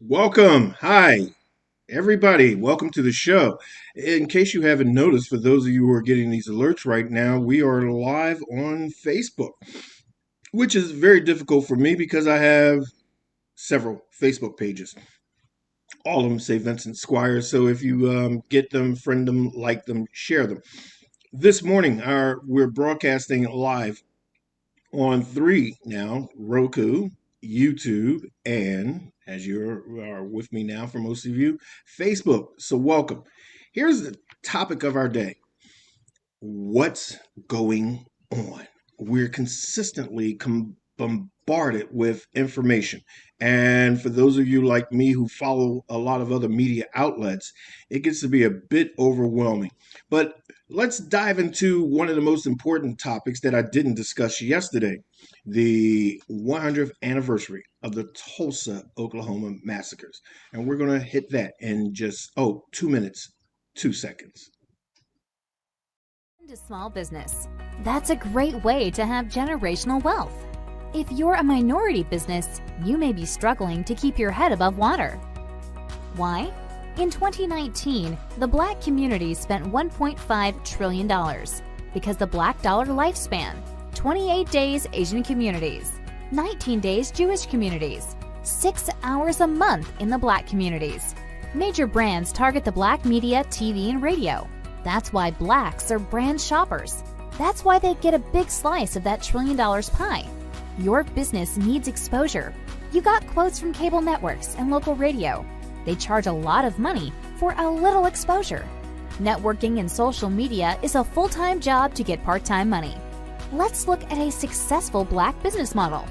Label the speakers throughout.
Speaker 1: Welcome. Hi, everybody. Welcome to the show. In case you haven't noticed, for those of you who are getting these alerts right now, we are live on Facebook, which is very difficult for me because I have several Facebook pages. All of them say Vincent Squires. So if you get them, friend them, like them, share them. This morning, we're broadcasting live on three now: Roku, YouTube, and as you are with me now, for most of you, Facebook. So, welcome. Here's the topic of our day: what's going on? We're consistently bombarded with information. And for those of you like me who follow a lot of other media outlets, it gets to be a bit overwhelming. But let's dive into one of the most important topics that I didn't discuss yesterday: the 100th anniversary of the Tulsa, Oklahoma massacres. And we're going to hit that in just, 2 minutes, 2 seconds.
Speaker 2: To small business. That's a great way to have generational wealth. If you're a minority business, you may be struggling to keep your head above water. Why? In 2019, the Black community spent $1.5 trillion because the Black dollar lifespan: 28 days Asian communities, 19 days Jewish communities, 6 hours a month in the Black communities. Major brands target the Black media, TV, and radio. That's why Blacks are brand shoppers. That's why they get a big slice of that $1 trillion pie. Your business needs exposure. You got quotes from cable networks and local radio. They charge a lot of money for a little exposure. Networking and social media is a full-time job to get part-time money. Let's look at a successful Black business model.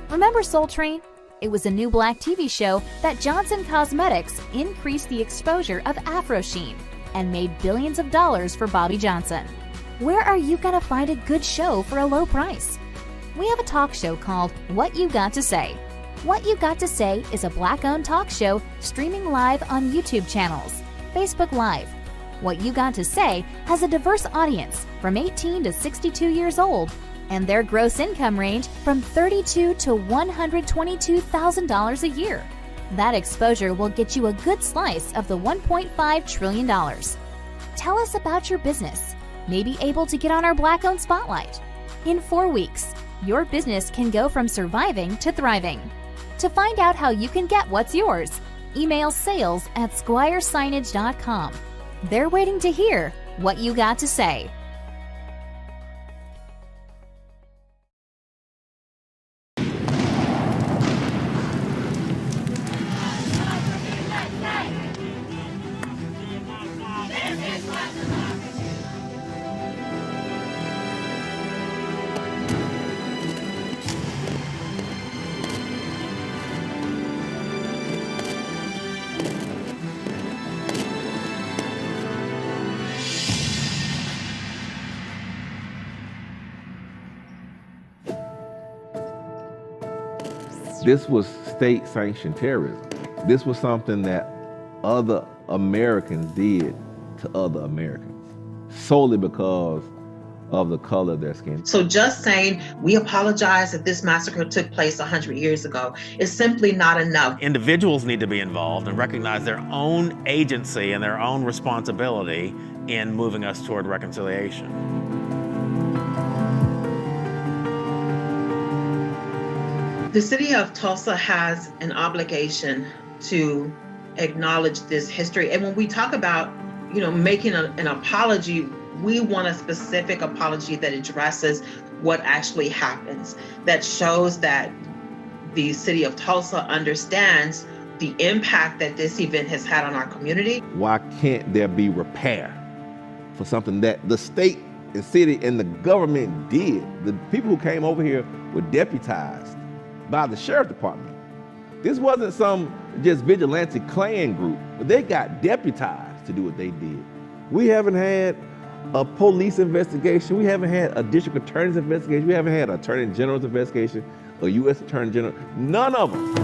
Speaker 2: Remember Soul Train? It was a new Black TV show that Johnson Cosmetics increased the exposure of Afro Sheen and made billions of dollars for Bobby Johnson. Where are you going to find a good show for a low price? We have a talk show called What You Got to Say. What You Got to Say is a Black-owned talk show streaming live on YouTube channels, Facebook Live. What You Got to Say has a diverse audience from 18 to 62 years old, and their gross income range from $32,000 to $122,000 a year. That exposure will get you a good slice of the $1.5 trillion. Tell us about your business. Maybe able to get on our Black-owned spotlight. In 4 weeks, your business can go from surviving to thriving. To find out how you can get what's yours, email sales@squiresignage.com. They're waiting to hear what you got to say.
Speaker 3: This was state-sanctioned terrorism. This was something that other Americans did to other Americans solely because of the color of their skin.
Speaker 4: So just saying we apologize that this massacre took place 100 years ago is simply not enough.
Speaker 5: Individuals need to be involved and recognize their own agency and their own responsibility in moving us toward reconciliation.
Speaker 4: The city of Tulsa has an obligation to acknowledge this history. And when we talk about, making an apology, we want a specific apology that addresses what actually happens, that shows that the city of Tulsa understands the impact that this event has had on our community.
Speaker 3: Why can't there be repair for something that the state and city and the government did? The people who came over here were deputized by the sheriff department. This wasn't some just vigilante Klan group, but they got deputized to do what they did. We haven't had a police investigation. We haven't had a district attorney's investigation. We haven't had an attorney general's investigation, a U.S. attorney general, none of them.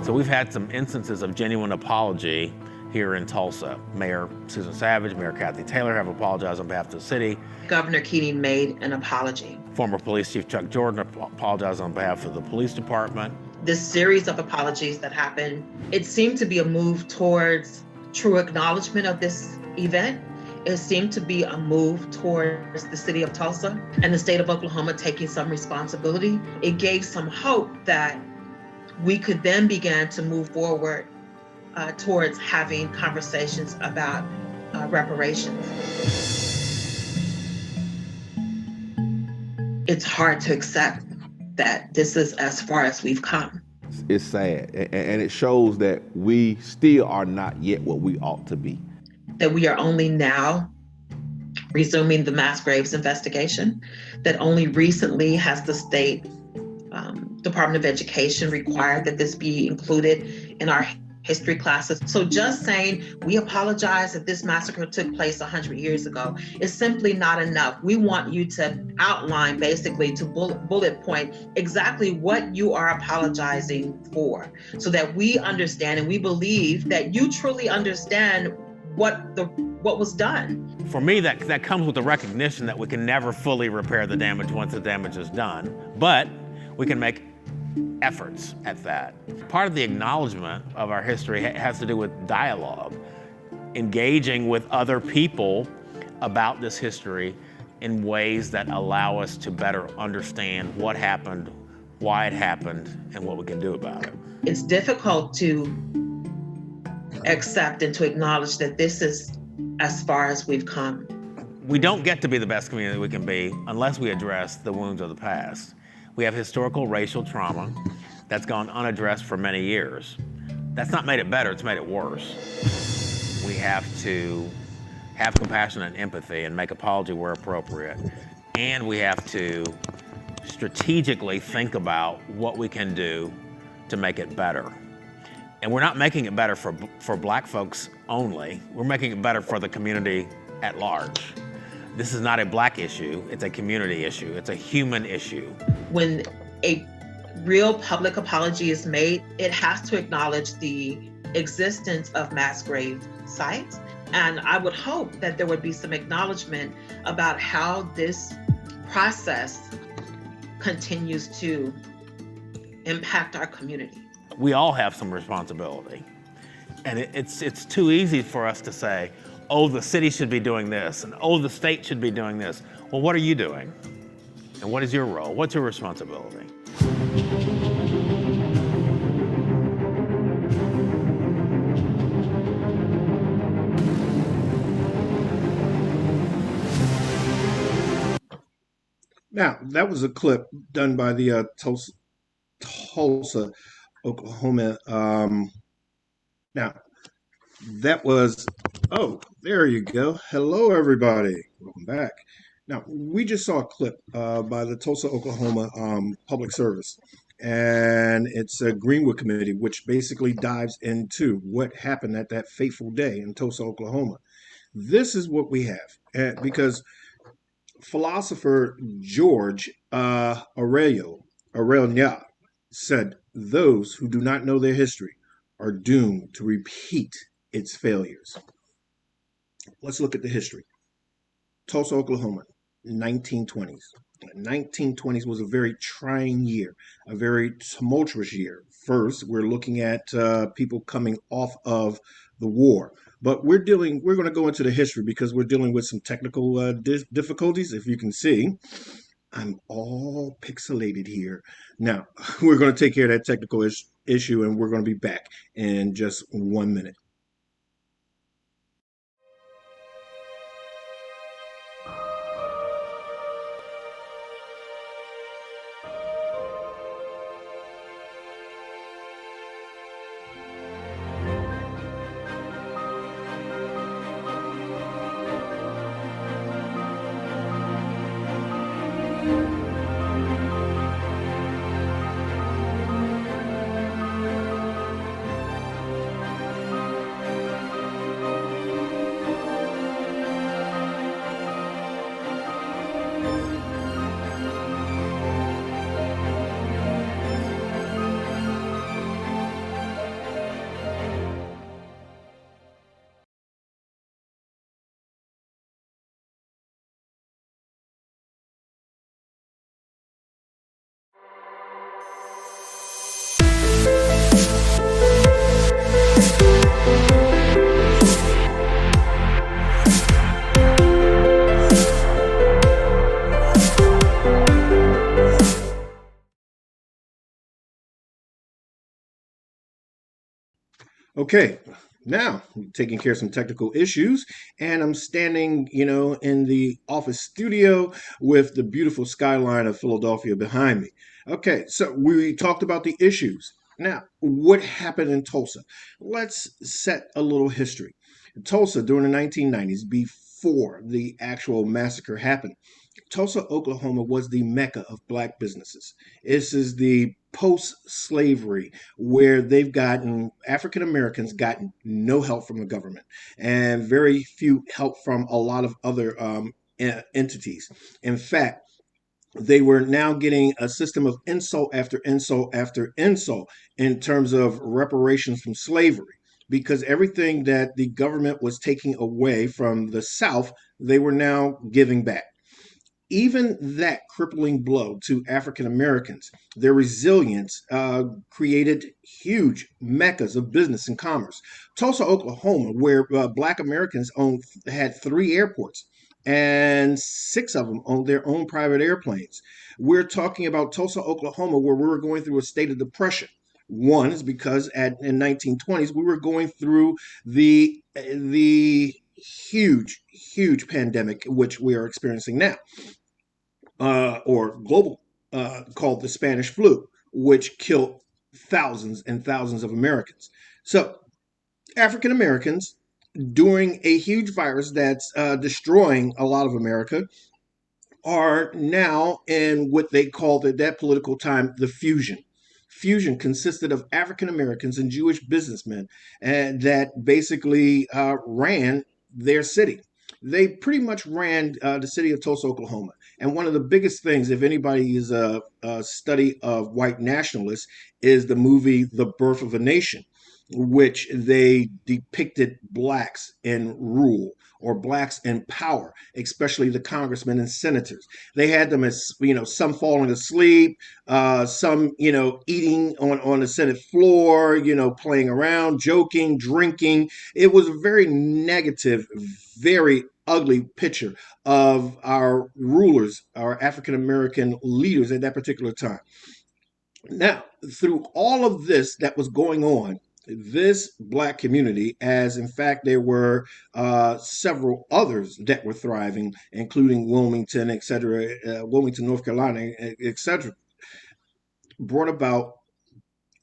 Speaker 5: So we've had some instances of genuine apology here in Tulsa. Mayor Susan Savage, Mayor Kathy Taylor have apologized on behalf of the city.
Speaker 4: Governor Keating made an apology.
Speaker 5: Former Police Chief Chuck Jordan apologized on behalf of the police department.
Speaker 4: this series of apologies that happened, it seemed to be a move towards true acknowledgement of this event. It seemed to be a move towards the city of Tulsa and the state of Oklahoma taking some responsibility. It gave some hope that we could then begin to move forward towards having conversations about reparations. It's hard to accept that this is as far as we've come.
Speaker 3: It's sad, and it shows that we still are not yet what we ought to be.
Speaker 4: That we are only now resuming the mass graves investigation, that only recently has the state Department of Education required that this be included in our history classes. So just saying we apologize that this massacre took place 100 years ago is simply not enough. We want you to outline, basically to bullet point exactly what you are apologizing for, so that we understand and we believe that you truly understand what was done.
Speaker 5: For me, that comes with the recognition that we can never fully repair the damage once the damage is done, but we can make efforts at that. Part of the acknowledgement of our history has to do with dialogue, engaging with other people about this history in ways that allow us to better understand what happened, why it happened, and what we can do about it.
Speaker 4: It's difficult to accept and to acknowledge that this is as far as we've come.
Speaker 5: We don't get to be the best community we can be unless we address the wounds of the past. We have historical racial trauma that's gone unaddressed for many years. That's not made it better, it's made it worse. We have to have compassion and empathy and make apology where appropriate. And we have to strategically think about what we can do to make it better. And we're not making it better for Black folks only, we're making it better for the community at large. This is not a Black issue, it's a community issue, it's a human issue.
Speaker 4: When a real public apology is made, it has to acknowledge the existence of mass grave sites. And I would hope that there would be some acknowledgement about how this process continues to impact our community.
Speaker 5: We all have some responsibility. And it's too easy for us to say, oh, the city should be doing this, and oh, the state should be doing this. Well, what are you doing? And what is your role? What's your responsibility?
Speaker 1: Now, that was a clip done by the Tulsa, Oklahoma. Now, that was, oh, there you go. Hello, everybody. Welcome back. Now, we just saw a clip by the Tulsa, Oklahoma Public Service, and it's a Greenwood Committee, which basically dives into what happened at that fateful day in Tulsa, Oklahoma. This is what we have, because philosopher George Aurelio said, "Those who do not know their history are doomed to repeat its failures." Let's look at the history. Tulsa, Oklahoma, 1920s. 1920s was a very trying year, a very tumultuous year. First, we're looking at people coming off of the war. But we're going to go into the history because we're dealing with some technical difficulties. If you can see, I'm all pixelated here. Now, we're going to take care of that technical issue, and we're going to be back in just 1 minute. Okay, now taking care of some technical issues, and I'm standing, in the office studio with the beautiful skyline of Philadelphia behind me. Okay, so we talked about the issues. Now, what happened in Tulsa? Let's set a little history. Tulsa during the 1990s, before the actual massacre happened, Tulsa, Oklahoma was the mecca of black businesses. This is the post slavery where they've gotten African Americans gotten no help from the government and very few help from a lot of other entities. In fact, they were now getting a system of insult after insult after insult in terms of reparations from slavery because everything that the government was taking away from the South, they were now giving back. Even that crippling blow to African Americans, their resilience created huge meccas of business and commerce. Tulsa, Oklahoma, where Black Americans had three airports, and six of them owned their own private airplanes. We're talking about Tulsa, Oklahoma, where we were going through a state of depression. One is because in 1920s we were going through the huge pandemic which we are experiencing now, or global, called the Spanish flu, which killed thousands and thousands of Americans. So, African Americans, during a huge virus that's destroying a lot of America, are now in what they called at that political time the fusion. Fusion consisted of African Americans and Jewish businessmen that basically ran their city. They pretty much ran the city of Tulsa, Oklahoma. And one of the biggest things, if anybody is a study of white nationalists, is the movie The Birth of a Nation, which they depicted blacks in rule or blacks in power, especially the congressmen and senators. They had them as, some falling asleep, some, eating on the Senate floor, playing around, joking, drinking. It was a very negative, very ugly picture of our rulers, our African American leaders at that particular time. Now, through all of this that was going on, this black community, as in fact there were several others that were thriving, including Wilmington, etc., Wilmington, North Carolina, etc., brought about,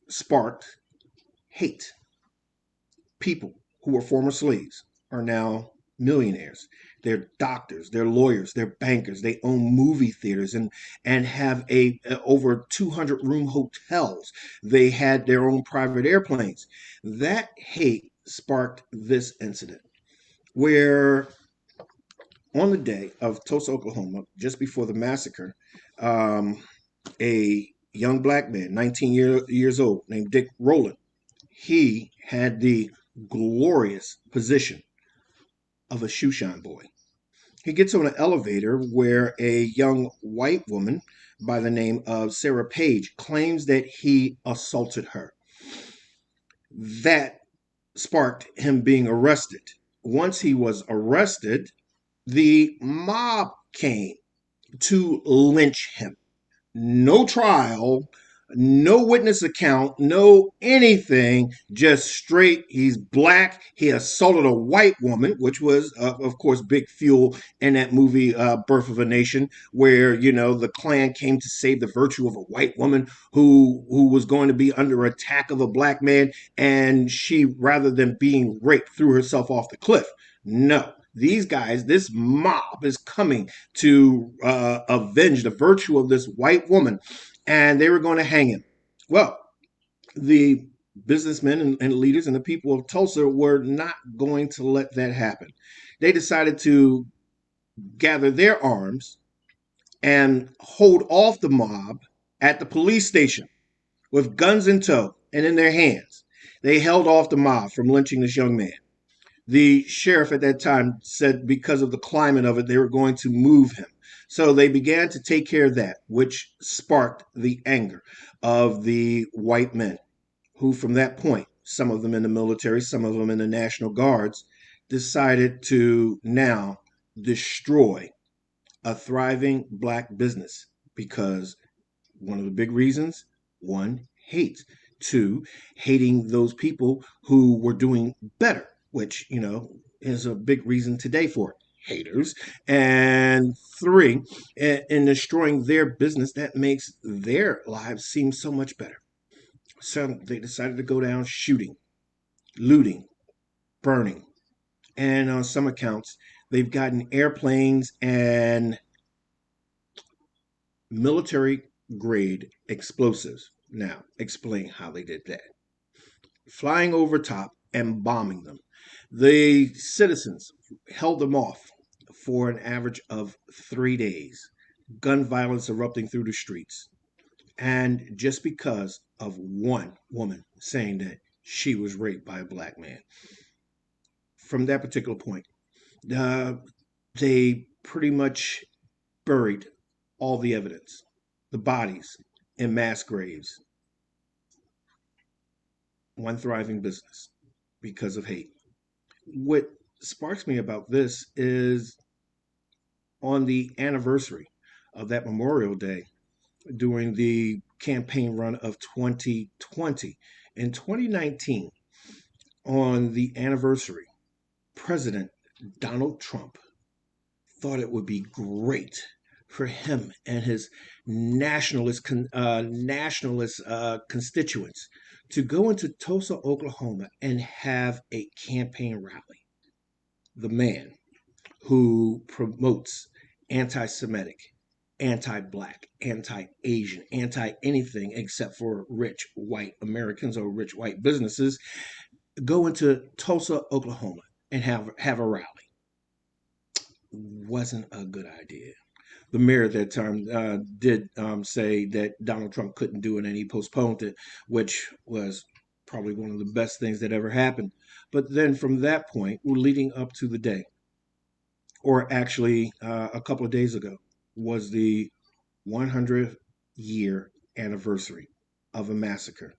Speaker 1: sparked hate. People who were former slaves are now millionaires. They're doctors, they're lawyers, they're bankers. They own movie theaters and have over 200 room hotels. They had their own private airplanes. That hate sparked this incident where on the day of Tulsa, Oklahoma, just before the massacre, um, a young black man, 19 years old, named Dick Rowland, he had the glorious position of a shoeshine boy. He gets on an elevator where a young white woman by the name of Sarah Page claims that he assaulted her. That sparked him being arrested. Once he was arrested, the mob came to lynch him. No trial, no witness account, no anything, just straight. He's black. He assaulted a white woman, which was, of course, big fuel in that movie, Birth of a Nation, where, the Klan came to save the virtue of a white woman who was going to be under attack of a black man. And she, rather than being raped, threw herself off the cliff. No, these guys, this mob is coming to avenge the virtue of this white woman, and they were going to hang him. Well, the businessmen and leaders and the people of Tulsa were not going to let that happen. They decided to gather their arms and hold off the mob at the police station with guns in tow and in their hands. They held off the mob from lynching this young man. The sheriff at that time said because of the climate of it, they were going to move him. So they began to take care of that, which sparked the anger of the white men, who from that point, some of them in the military, some of them in the National Guards, decided to now destroy a thriving black business because one of the big reasons, one, hate. to hating those people who were doing better, which, is a big reason today for haters. And three, in destroying their business that makes their lives seem so much better. So they decided to go down shooting, looting, burning. And on some accounts, they've gotten airplanes and military grade explosives. Now, explain how they did that. Flying over top and bombing them. The citizens held them off for an average of 3 days. Gun violence erupting through the streets. And just because of one woman saying that she was raped by a black man. From that particular point, uh, they pretty much buried all the evidence, the bodies in mass graves. One thriving business because of hate. What sparks me about this is on the anniversary of that Memorial Day during the campaign run of 2020. In 2019, on the anniversary, President Donald Trump thought it would be great for him and his nationalist constituents to go into Tulsa, Oklahoma, and have a campaign rally. The man who promotes anti-Semitic, anti-black, anti-Asian, anti-anything except for rich white Americans or rich white businesses, go into Tulsa, Oklahoma, and have a rally. Wasn't a good idea. The mayor at that time did say that Donald Trump couldn't do it, and he postponed it, which was probably one of the best things that ever happened. But then from that point, we're leading up to the day, or actually a couple of days ago, was the 100th year anniversary of a massacre.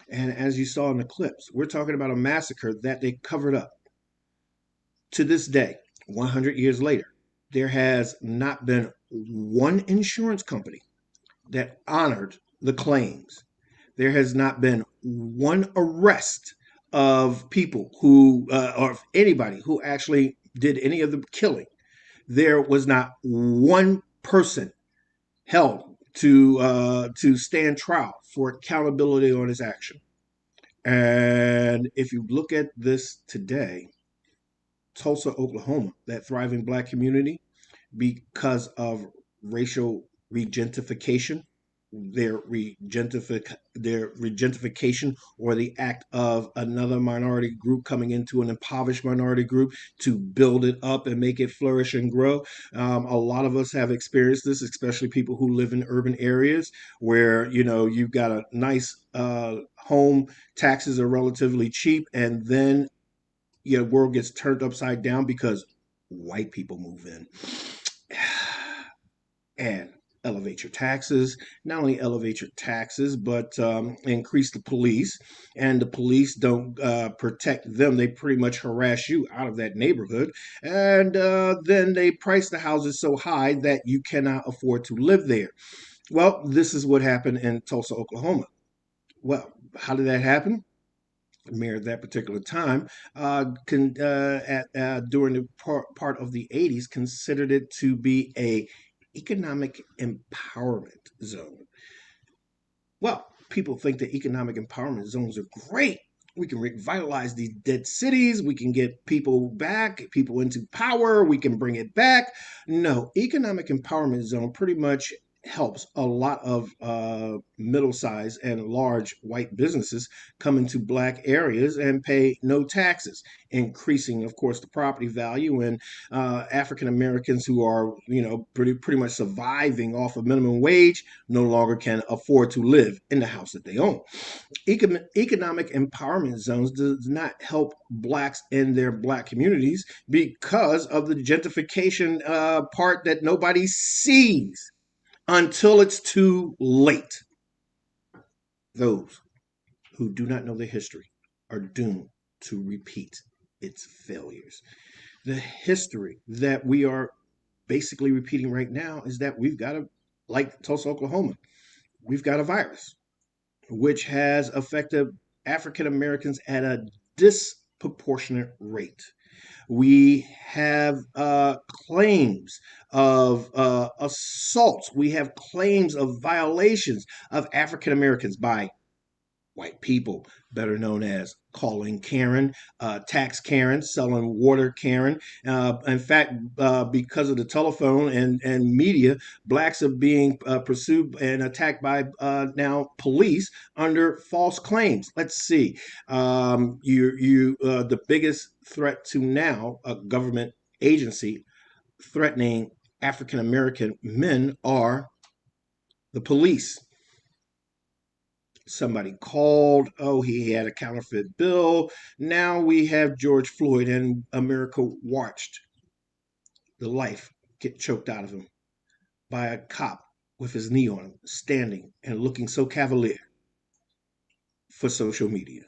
Speaker 1: And as you saw in the clips, we're talking about a massacre that they covered up. To this day, 100 years later, there has not been one insurance company that honored the claims. There has not been one arrest of people who, or anybody who actually did any of the killing. There was not one person held to stand trial for accountability on his action. And if you look at this today, Tulsa, Oklahoma, that thriving black community, because of racial regentification, their regentification, or the act of another minority group coming into an impoverished minority group to build it up and make it flourish and grow. A lot of us have experienced this, especially people who live in urban areas where you've got a nice home, taxes are relatively cheap, and then your world gets turned upside down because white people move in and elevate your taxes. Not only elevate your taxes, but increase the police. And the police don't protect them. They pretty much harass you out of that neighborhood. And then they price the houses so high that you cannot afford to live there. Well, this is what happened in Tulsa, Oklahoma. Well, how did that happen? Mayor at that particular time, during the part of the 80s, considered it to be a economic empowerment zone. Well, people think that economic empowerment zones are great. We can revitalize these dead cities. We can get people back, people into power. We can bring it back. No, economic empowerment zone pretty much helps a lot of middle-sized and large white businesses come into black areas and pay no taxes, increasing, of course, the property value. And African Americans who are, pretty much surviving off of minimum wage no longer can afford to live in the house that they own. Economic empowerment zones does not help blacks in their black communities because of the gentrification part that nobody sees until it's too late. Those who do not know the history are doomed to repeat its failures. The history that we are basically repeating right now is that we've got like Tulsa, Oklahoma, we've got a virus. which has affected African Americans at a disproportionate rate. We have claims of assaults. We have claims of violations of African Americans by white people, better known as calling Karen, tax Karen, selling water Karen. In fact, because of the telephone and media, blacks are being pursued and attacked by now police under false claims. Let's see. The biggest threat to now a government agency threatening African American men are the police. Somebody called, oh, he had a counterfeit bill. Now we have George Floyd, and America watched the life get choked out of him by a cop with his knee on him, standing and looking so cavalier for social media.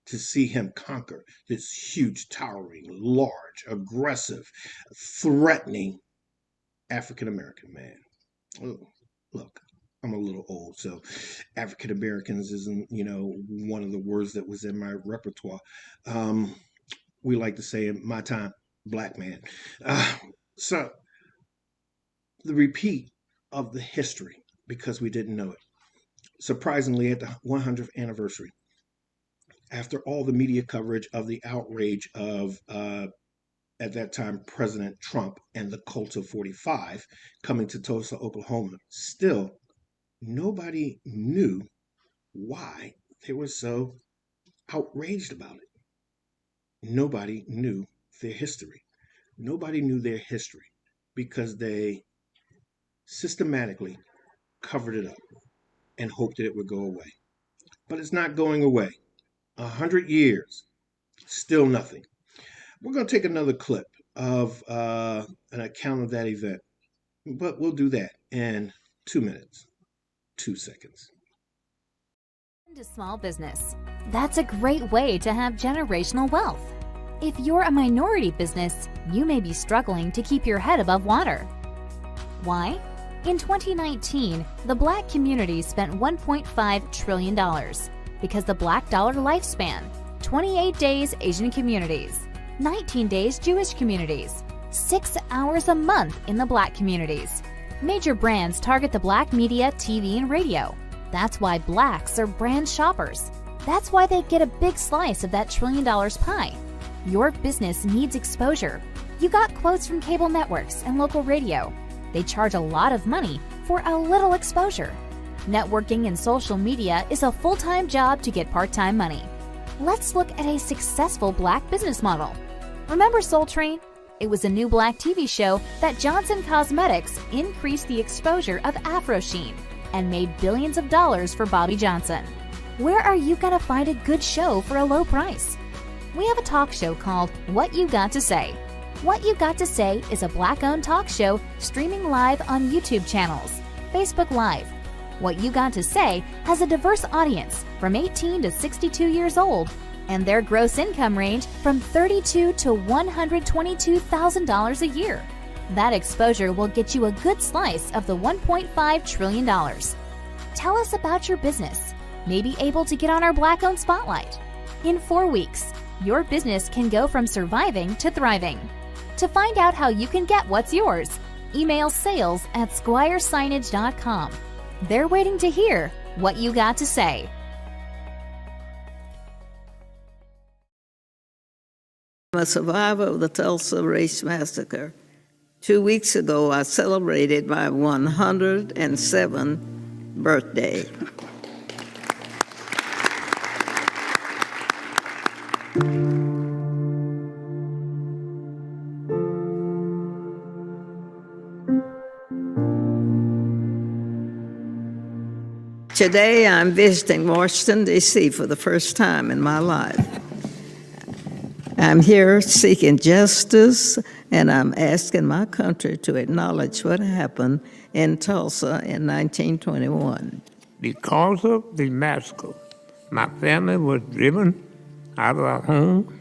Speaker 1: To see him conquer this huge, towering, large, aggressive, threatening African American man. Oh, look, I'm a little old, so African Americans isn't, one of the words that was in my repertoire. We like to say in my time, black man. So the repeat of the history, because we didn't know it. Surprisingly, at the 100th anniversary, after all the media coverage of the outrage of at that time President Trump and the cult of 45 coming to Tulsa, Oklahoma, still nobody knew why they were so outraged about it. Nobody knew their history. Nobody knew their history because they systematically covered it up and hoped that it would go away. But it's not going away. 100 years, still nothing. We're going to take another clip of an account of that event, but we'll do that in 2 minutes, 2 seconds.
Speaker 2: To small business. That's a great way to have generational wealth. If you're a minority business, you may be struggling to keep your head above water. Why? In 2019, the Black community spent $1.5 trillion because the Black dollar lifespan, 28 days Asian communities, 19 days Jewish communities, 6 hours a month in the Black communities. Major brands target the Black media, TV, and radio. That's why Blacks are brand shoppers. That's why they get a big slice of that $1 trillion pie. Your business needs exposure. You got quotes from cable networks and local radio. They charge a lot of money for a little exposure. Networking and social media is a full-time job to get part-time money. Let's look at a successful Black business model. Remember Soul Train? It was a new Black TV show that Johnson Cosmetics increased the exposure of Afro Sheen and made billions of dollars for Bobby Johnson. Where are you going to find a good show for a low price? We have a talk show called What You Got to Say. What You Got to Say is a Black-owned talk show streaming live on YouTube channels, Facebook Live. What You Got to Say has a diverse audience from 18 to 62 years old, and their gross income range from $32,000 to $122,000 a year. That exposure will get you a good slice of the $1.5 trillion. Tell us about your business. May be able to get on our Black-owned spotlight. In 4 weeks, your business can go from surviving to thriving. To find out how you can get what's yours, email sales@squiresignage.com. They're waiting to hear what you got to say.
Speaker 6: I'm a survivor of the Tulsa Race Massacre. 2 weeks ago, I celebrated my 107th birthday. Today, I'm visiting Washington, D.C. for the first time in my life. I'm here seeking justice, and I'm asking my country to acknowledge what happened in Tulsa in 1921.
Speaker 7: Because of the massacre, my family was driven out of our home.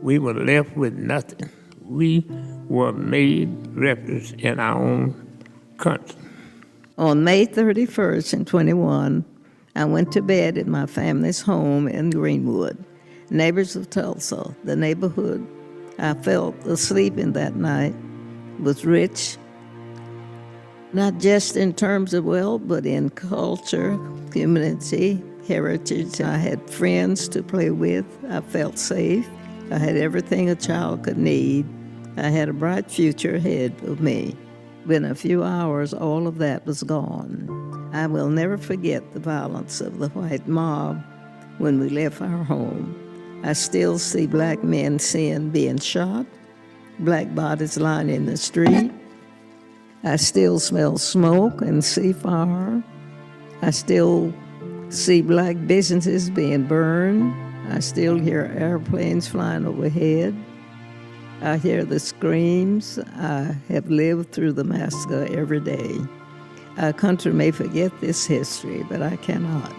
Speaker 7: We were left with nothing. We were made refugees in our own country.
Speaker 6: On May 31st in 21, I went to bed in my family's home in Greenwood. Neighbors of Tulsa, the neighborhood I fell asleep in that night, was rich, not just in terms of wealth, but in culture, community, heritage. I had friends to play with. I felt safe. I had everything a child could need. I had a bright future ahead of me. Within a few hours, all of that was gone. I will never forget the violence of the white mob when we left our home. I still see black men being shot, black bodies lying in the street. I still smell smoke and see fire. I still see black businesses being burned. I still hear airplanes flying overhead. I hear the screams. I have lived through the massacre every day. Our country may forget this history, but I cannot.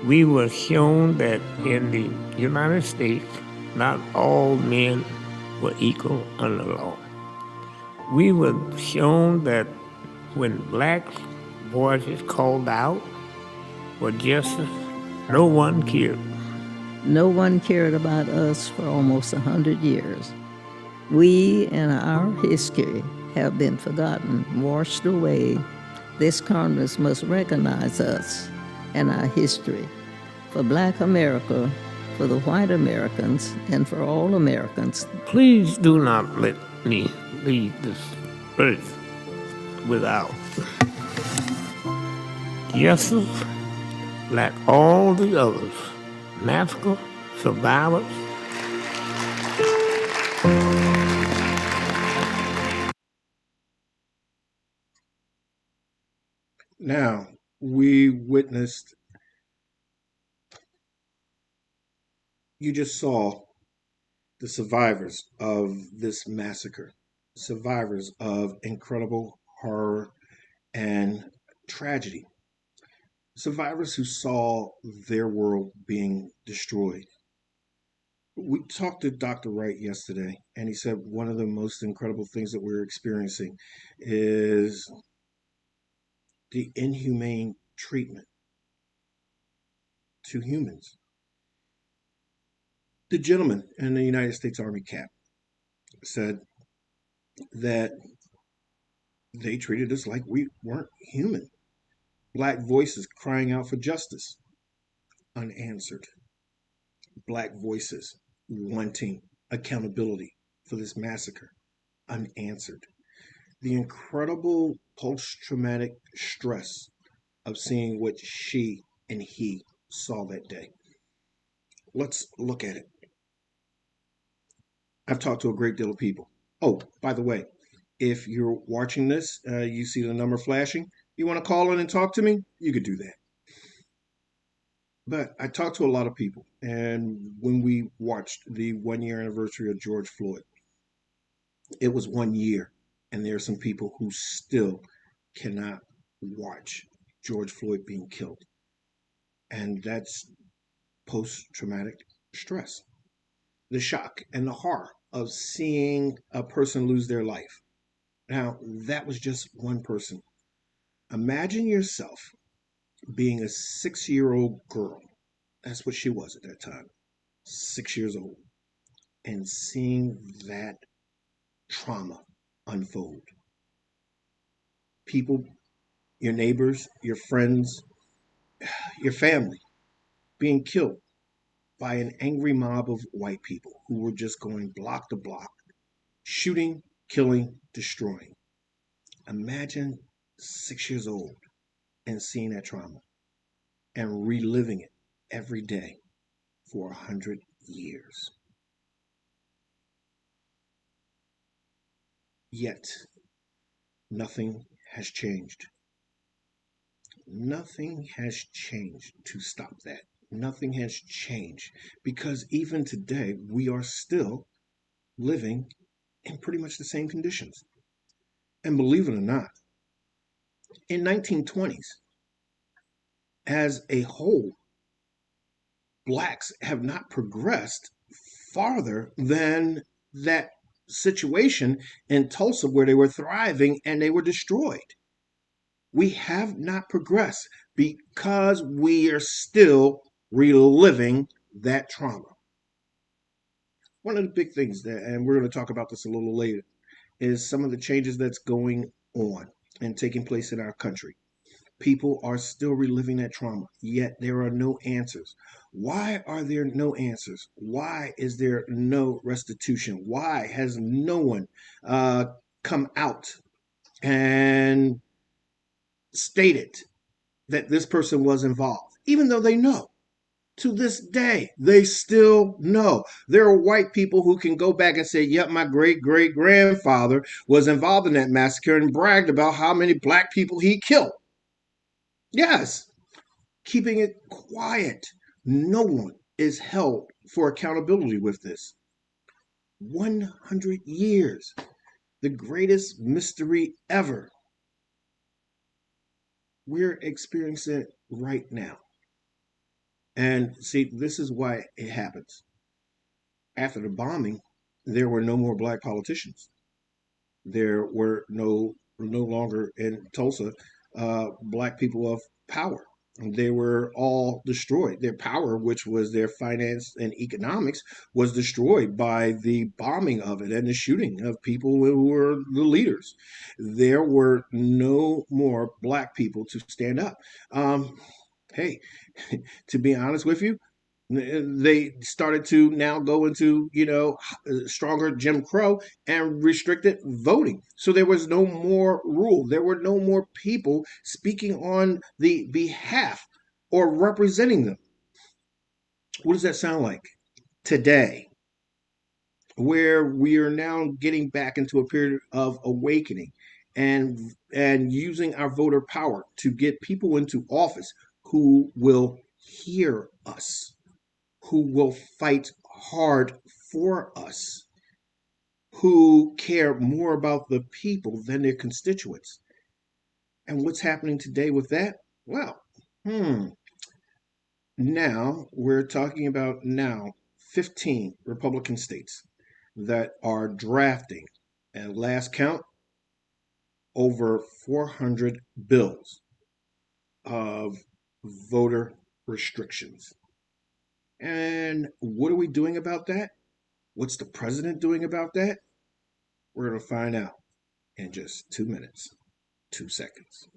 Speaker 7: We were shown that in the United States, not all men were equal under law. We were shown that when black voices called out for justice, no one cared.
Speaker 6: No one cared about us for almost 100 years. We and our history have been forgotten, washed away. This Congress must recognize us and our history. For black America, for the white Americans, and for all Americans.
Speaker 7: Please do not let me leave this earth without justice like all the others, massacre survivors.
Speaker 1: Now, we witnessed, you just saw the survivors of this massacre, survivors of incredible horror and tragedy, survivors who saw their world being destroyed. We talked to Dr. Wright yesterday, and he said one of the most incredible things that we're experiencing is the inhumane treatment to humans. The gentleman in the United States Army cap said that they treated us like we weren't human. Black voices crying out for justice, unanswered. Black voices wanting accountability for this massacre, unanswered. The incredible post-traumatic stress of seeing what she and he saw that day. Let's look at it. I've talked to a great deal of people. Oh, by the way, if you're watching this, you see the number flashing, you want to call in and talk to me, you could do that. But I talked to a lot of people, and when we watched the 1 year anniversary of George Floyd, it was 1 year, and there are some people who still cannot watch George Floyd being killed. And that's post-traumatic stress. The shock and the horror of seeing a person lose their life. Now, that was just one person. Imagine yourself being a 6-year-old girl. That's what she was at that time, 6 years old, and seeing that trauma unfold. People, your neighbors, your friends, your family being killed by an angry mob of white people who were just going block to block, shooting, killing, destroying. Imagine 6 years old and seeing that trauma and reliving it every day for 100 years. Yet, nothing has changed. Nothing has changed to stop that. Nothing has changed because even today we are still living in pretty much the same conditions. And believe it or not, in 1920s, as a whole, blacks have not progressed farther than that situation in Tulsa where they were thriving and they were destroyed. We have not progressed because we are still reliving that trauma. One of the big things that, and we're going to talk about this a little later, is some of the changes that's going on and taking place in our country. People are still reliving that trauma, yet there are no answers. Why are there no answers? Why is there no restitution? Why has no one come out and stated that this person was involved, even though they know? To this day, they still know. There are white people who can go back and say, yep, my great great grandfather was involved in that massacre and bragged about how many black people he killed. Yes, keeping it quiet. No one is held for accountability with this. 100 years, the greatest mystery ever. We're experiencing it right now. And see, this is why it happens. After the bombing, there were no more black politicians. There were no longer in Tulsa black people of power. They were all destroyed. Their power, which was their finance and economics, was destroyed by the bombing of it and the shooting of people who were the leaders. There were no more black people to stand up. Hey, to be honest with you, they started to now go into, stronger Jim Crow and restricted voting. So there was no more rule. There were no more people speaking on the behalf or representing them. What does that sound like today? Where we are now getting back into a period of awakening and using our voter power to get people into office who will hear us, who will fight hard for us, who care more about the people than their constituents. And what's happening today with that? Well, now we're talking about 15 Republican states that are drafting, at last count, over 400 bills of voter restrictions. And what are we doing about that? What's the president doing about that? We're going to find out in just 2 minutes, 2 seconds.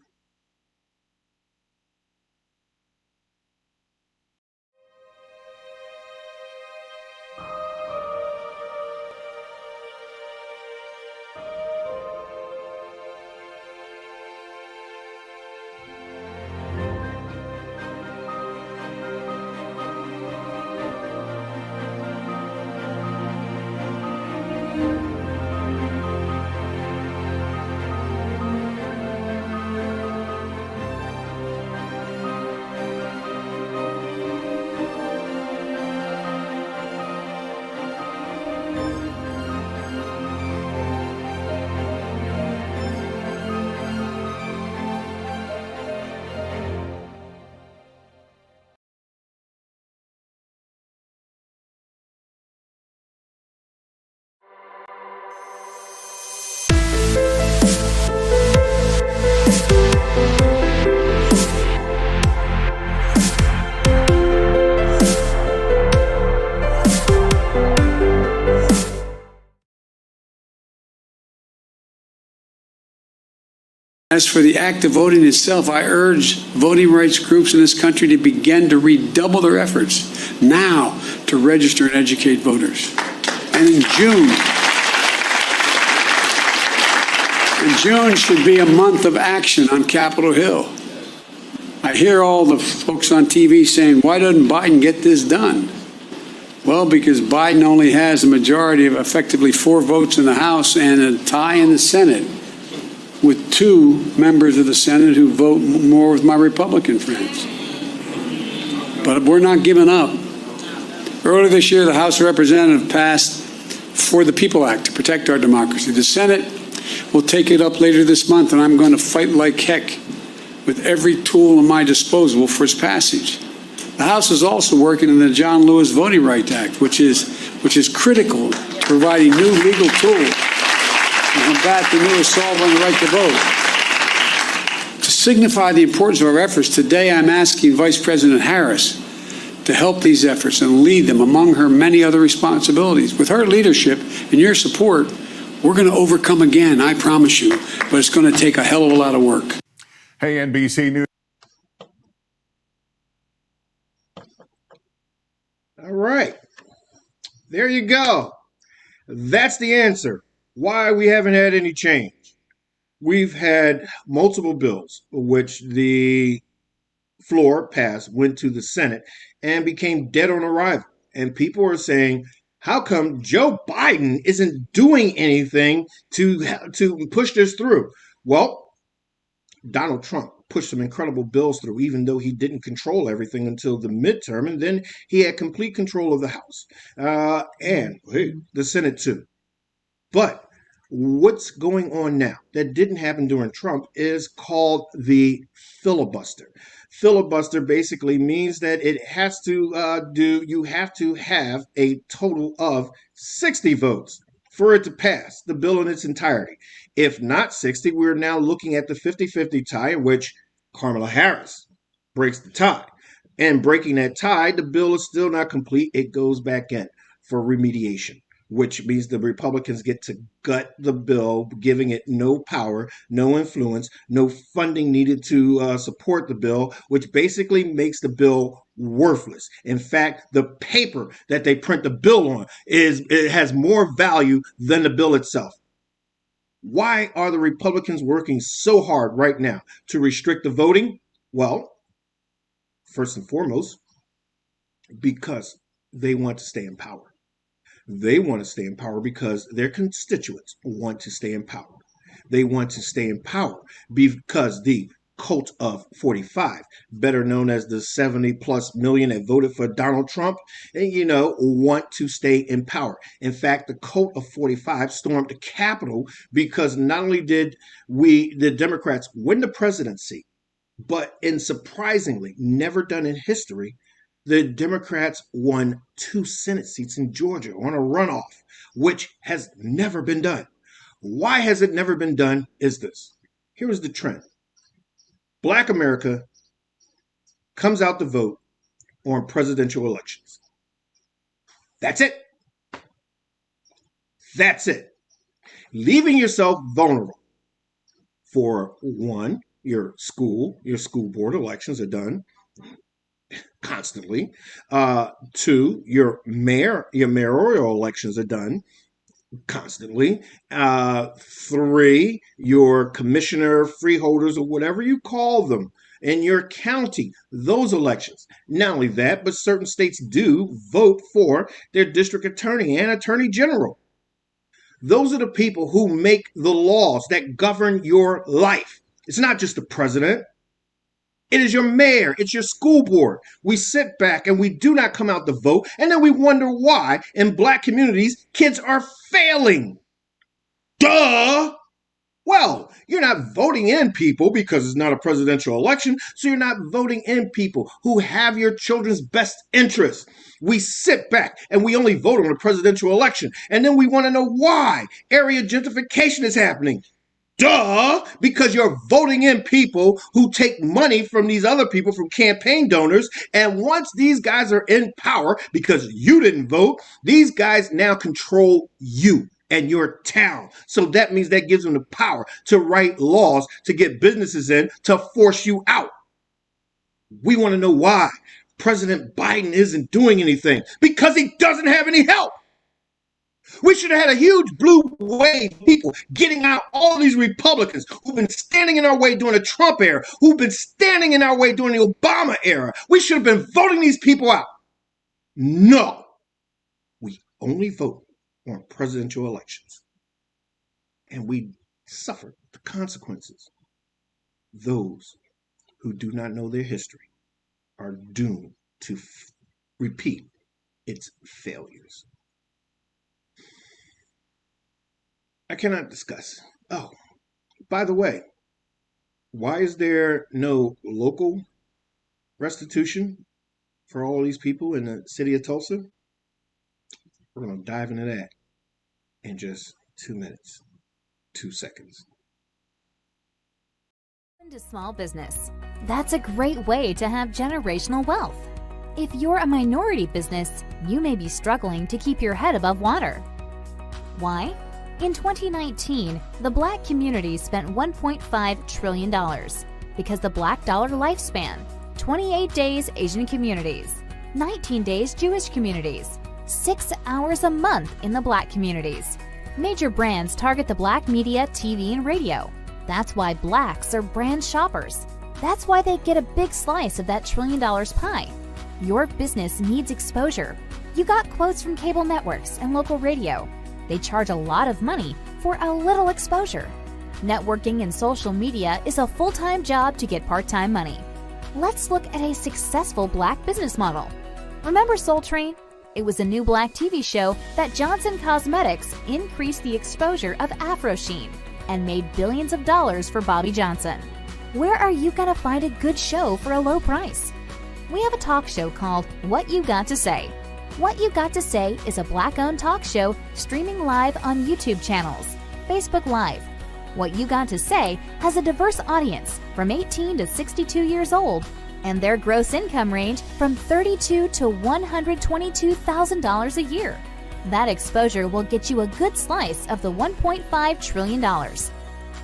Speaker 8: As for the act of voting itself, I urge voting rights groups in this country to begin to redouble their efforts now to register and educate voters. And in June should be a month of action on Capitol Hill. I hear all the folks on TV saying, why doesn't Biden get this done? Well, because Biden only has a majority of effectively 4 votes in the House and a tie in the Senate, with 2 members of the Senate who vote more with my Republican friends. But we're not giving up. Earlier this year, the House of Representatives passed For the People Act to protect our democracy. The Senate will take it up later this month, and I'm going to fight like heck with every tool at my disposal for its passage. The House is also working on the John Lewis Voting Rights Act, which is critical to providing new legal tools to combat the new assault on the right to vote. To signify the importance of our efforts, today I'm asking Vice President Harris to help these efforts and lead them among her many other responsibilities. With her leadership and your support, we're going to overcome again, I promise you, but it's going to take a hell of a lot of work.
Speaker 9: Hey, NBC News.
Speaker 1: All right. There you go. That's the answer. Why we haven't had any change. We've had multiple bills, which the floor passed, went to the Senate, and became dead on arrival. And people are saying, how come Joe Biden isn't doing anything to push this through? Well, Donald Trump pushed some incredible bills through, even though he didn't control everything until the midterm, and then he had complete control of the House and the Senate too. But what's going on now that didn't happen during Trump is called the filibuster. Filibuster basically means that it has to you have to have a total of 60 votes for it to pass the bill in its entirety. If not 60, we're now looking at the 50-50 tie in which Kamala Harris breaks the tie. And breaking that tie, the bill is still not complete. It goes back in for remediation, which means the Republicans get to gut the bill, giving it no power, no influence, no funding needed to support the bill, which basically makes the bill worthless. In fact, the paper that they print the bill on it has more value than the bill itself. Why are the Republicans working so hard right now to restrict the voting? Well, first and foremost, because they want to stay in power. They want to stay in power because their constituents want to stay in power. They want to stay in power because the cult of 45, better known as the 70 plus million that voted for Donald Trump, want to stay in power. In fact, the cult of 45 stormed the Capitol because not only did the Democrats win the presidency, but in surprisingly never done in history, the Democrats won 2 Senate seats in Georgia on a runoff, which has never been done. Why has it never been done is this. Here is the trend. Black America comes out to vote on presidential elections. That's it. That's it. Leaving yourself vulnerable for one, your school board elections are done constantly. 2, your mayoral elections are done constantly. 3, your commissioner, freeholders, or whatever you call them in your county, those elections. Not only that, but certain states do vote for their district attorney and attorney general. Those are the people who make the laws that govern your life. It's not just the president. It is your mayor. It's your school board. We sit back and we do not come out to vote. And then we wonder why in black communities, kids are failing. Duh. Well, you're not voting in people because it's not a presidential election. So you're not voting in people who have your children's best interests. We sit back and we only vote on a presidential election. And then we want to know why area gentrification is happening. Duh, because you're voting in people who take money from these other people, from campaign donors. And once these guys are in power, because you didn't vote, these guys now control you and your town. So that means that gives them the power to write laws, to get businesses in, to force you out. We want to know why President Biden isn't doing anything. Because he doesn't have any help. We should have had a huge blue wave of people getting out all these Republicans who've been standing in our way during the Trump era, who've been standing in our way during the Obama era. We should have been voting these people out. No. We only vote on presidential elections. And we suffer the consequences. Those who do not know their history are doomed to repeat its failures. I cannot discuss. Oh, by the way, why is there no local restitution for all these people in the city of Tulsa? We're going to dive into that in just 2 minutes, 2 seconds.
Speaker 2: Into small business. That's a great way to have generational wealth. If you're a minority business, you may be struggling to keep your head above water. Why? In 2019, the Black community spent $1.5 trillion because the Black dollar lifespan, 28 days Asian communities, 19 days Jewish communities, 6 hours a month in the Black communities. Major brands target the Black media, TV, and radio. That's why Blacks are brand shoppers. That's why they get a big slice of that $1 trillion pie. Your business needs exposure. You got quotes from cable networks and local radio. They charge a lot of money for a little exposure. Networking and social media is a full-time job to get part-time money. Let's look at a successful Black business model. Remember Soul Train? It was a new Black TV show that Johnson Cosmetics increased the exposure of Afro Sheen and made billions of dollars for Bobby Johnson. Where are you going to find a good show for a low price? We have a talk show called What You Got to Say. What You Got to Say is a Black-owned talk show streaming live on YouTube channels, Facebook Live. What You Got to Say has a diverse audience from 18 to 62 years old, and their gross income range from $32,000 to $122,000 a year. That exposure will get you a good slice of the $1.5 trillion.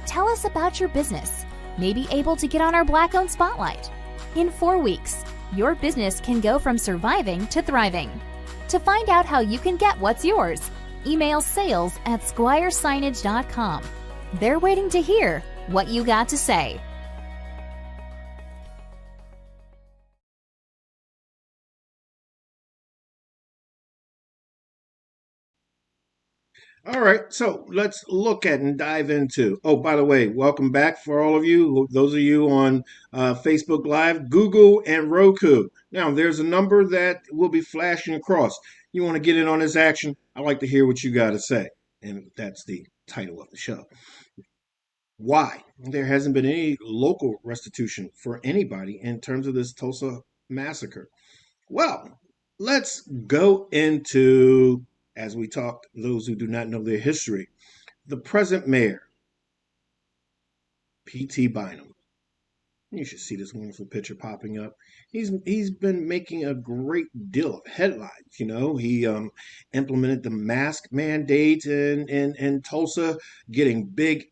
Speaker 2: Tell us about your business. May be able to get on our Black-owned spotlight. In 4 weeks, your business can go from surviving to thriving. To find out how you can get what's yours, email sales@squiresignage.com. They're waiting to hear what you got to say.
Speaker 1: All right, so let's look at and dive into. Oh, by the way, welcome back for all of you, those of you on Facebook Live, Google, and Roku. Now, there's a number that will be flashing across. You want to get in on this action? I'd like to hear what you got to say. And that's the title of the show. Why? There hasn't been any local restitution for anybody in terms of this Tulsa massacre. Well, let's go into, as we talked, those who do not know their history. The present mayor, P.T. Bynum. You should see this wonderful picture popping up. He's been making a great deal of headlines. You know, he implemented the mask mandate in Tulsa, getting big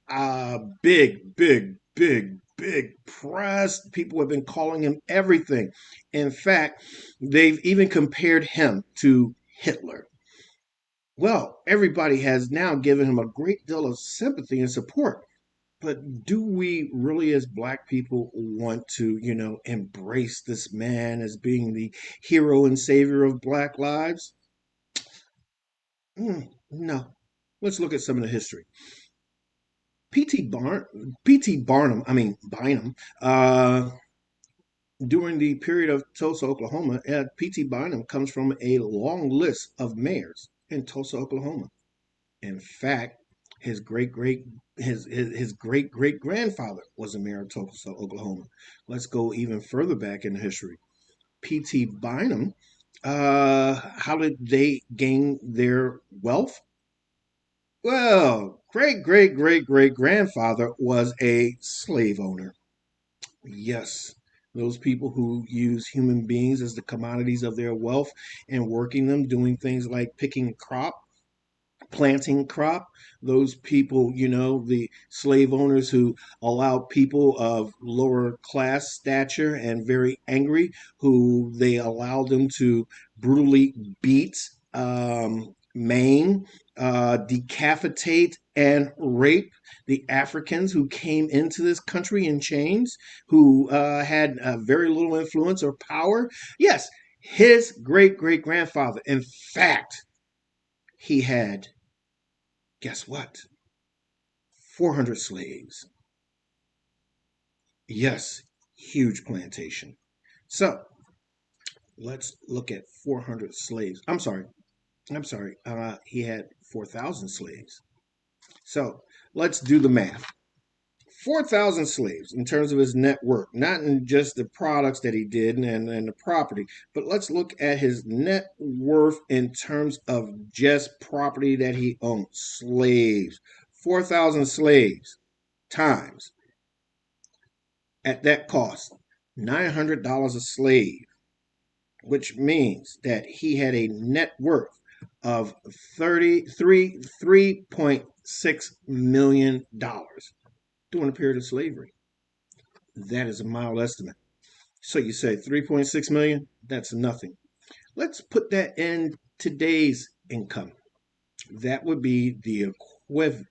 Speaker 1: press. People have been calling him everything. In fact, they've even compared him to Hitler. Well, everybody has now given him a great deal of sympathy and support. But do we really, as Black people, want to, embrace this man as being the hero and savior of Black lives? No. Let's look at some of the history. Bynum, during the period of Tulsa, Oklahoma, P.T. Bynum comes from a long list of mayors in Tulsa, Oklahoma. In fact, his great great grandfather was a mayor of Tulsa, Oklahoma. Let's go even further back in history. P.T. Bynum, how did they gain their wealth? Well, great grandfather was a slave owner. Yes, those people who use human beings as the commodities of their wealth and working them, doing things like picking crop, planting crop. Those people, the slave owners who allowed people of lower class stature and very angry, who they allowed them to brutally beat, maim, decapitate, and rape the Africans who came into this country in chains, who had very little influence or power. Yes, his great grandfather. In fact, he had, guess what? 400 slaves. Yes, huge plantation. So let's look at 400 slaves. I'm sorry. He had 4,000 slaves. So let's do the math. 4,000 slaves in terms of his net worth, not in just the products that he did and the property, but let's look at his net worth in terms of just property that he owned. Slaves. 4,000 slaves times at that cost, $900 a slave, which means that he had a net worth of $3.6 million during the period of slavery. That is a mild estimate. So you say 3.6 million? That's nothing. Let's put that in today's income. That would be the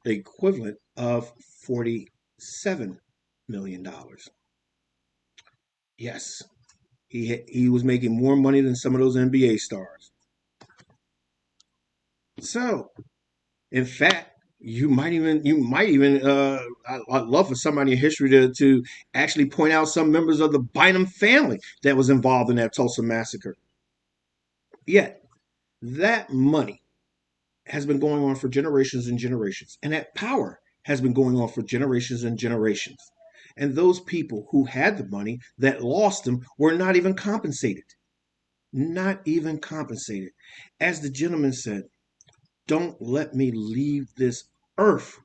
Speaker 1: equivalent of $47 million. Yes, he was making more money than some of those NBA stars. So, in fact, I'd love for somebody in history to actually point out some members of the Bynum family that was involved in that Tulsa massacre. Yet, that money has been going on for generations and generations, and that power has been going on for generations and generations. And those people who had the money that lost them were not even compensated. Not even compensated. As the gentleman said, don't let me leave this earth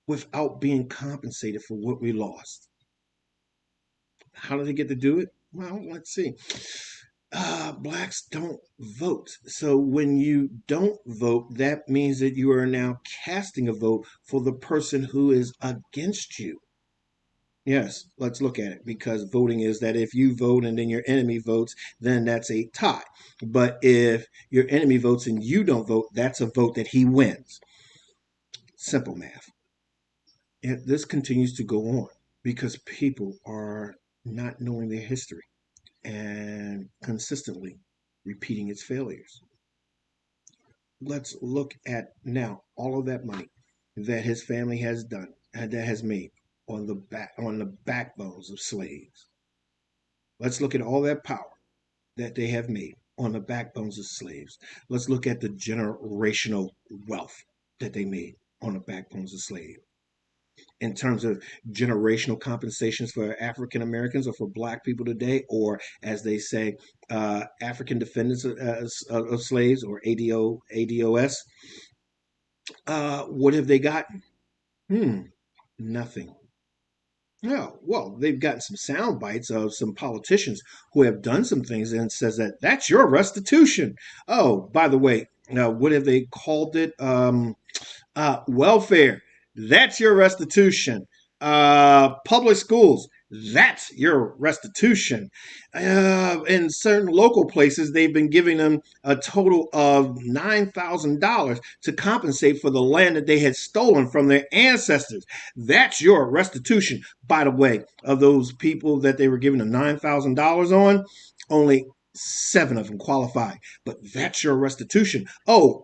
Speaker 1: without being compensated for what we lost. How did they get to do it? Well, let's see. Blacks don't vote. So when you don't vote, that means that you are now casting a vote for the person who is against you. Yes, let's look at it, because voting is that if you vote and then your enemy votes, then that's a tie. But if your enemy votes and you don't vote, that's a vote that he wins. Simple math. And this continues to go on because people are not knowing their history and consistently repeating its failures. Let's look at now all of that money that his family has done, that has made on the backbones of slaves. Let's look at all that power that they have made on the backbones of slaves. Let's look at the generational wealth that they made on the backbones of slaves. In terms of generational compensations for African Americans or for Black people today, or as they say, African descendants of slaves, or ADOS, what have they gotten? Nothing. No, well, they've gotten some sound bites of some politicians who have done some things and says that that's your restitution. Oh, by the way, now what have they called it? Welfare. That's your restitution. Public schools. That's your restitution. In certain local places, they've been giving them a total of $9,000 to compensate for the land that they had stolen from their ancestors. That's your restitution. By the way, of those people that they were giving them $9,000 on, only 7 of them qualify. But that's your restitution. And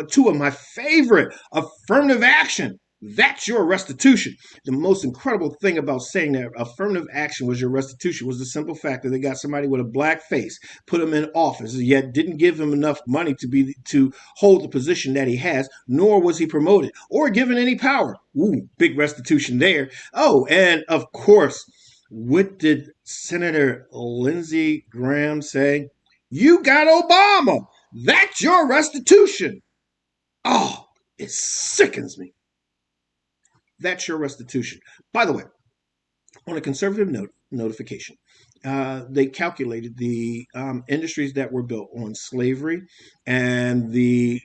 Speaker 1: two of my favorite, affirmative action. That's your restitution. The most incredible thing about saying that affirmative action was your restitution was the simple fact that they got somebody with a black face, put him in office, yet didn't give him enough money to hold the position that he has, nor was he promoted or given any power. Ooh, big restitution there. Oh, and of course, what did Senator Lindsey Graham say? You got Obama. That's your restitution. Oh, it sickens me. That's your restitution. By the way, on a conservative notification, they calculated the industries that were built on slavery and the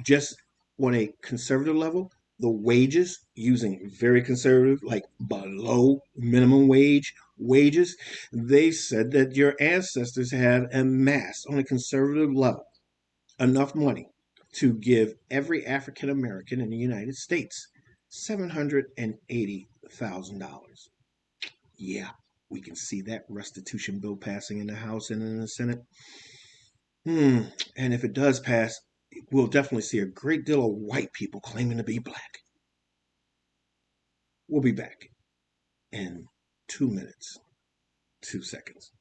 Speaker 1: just on a conservative level, the wages using very conservative, like below minimum wages. They said that your ancestors have amassed on a conservative level enough money to give every African American in the United States $780,000. Yeah, we can see that restitution bill passing in the House and in the Senate. And if it does pass, we'll definitely see a great deal of white people claiming to be Black. We'll be back in 2 minutes, 2 seconds.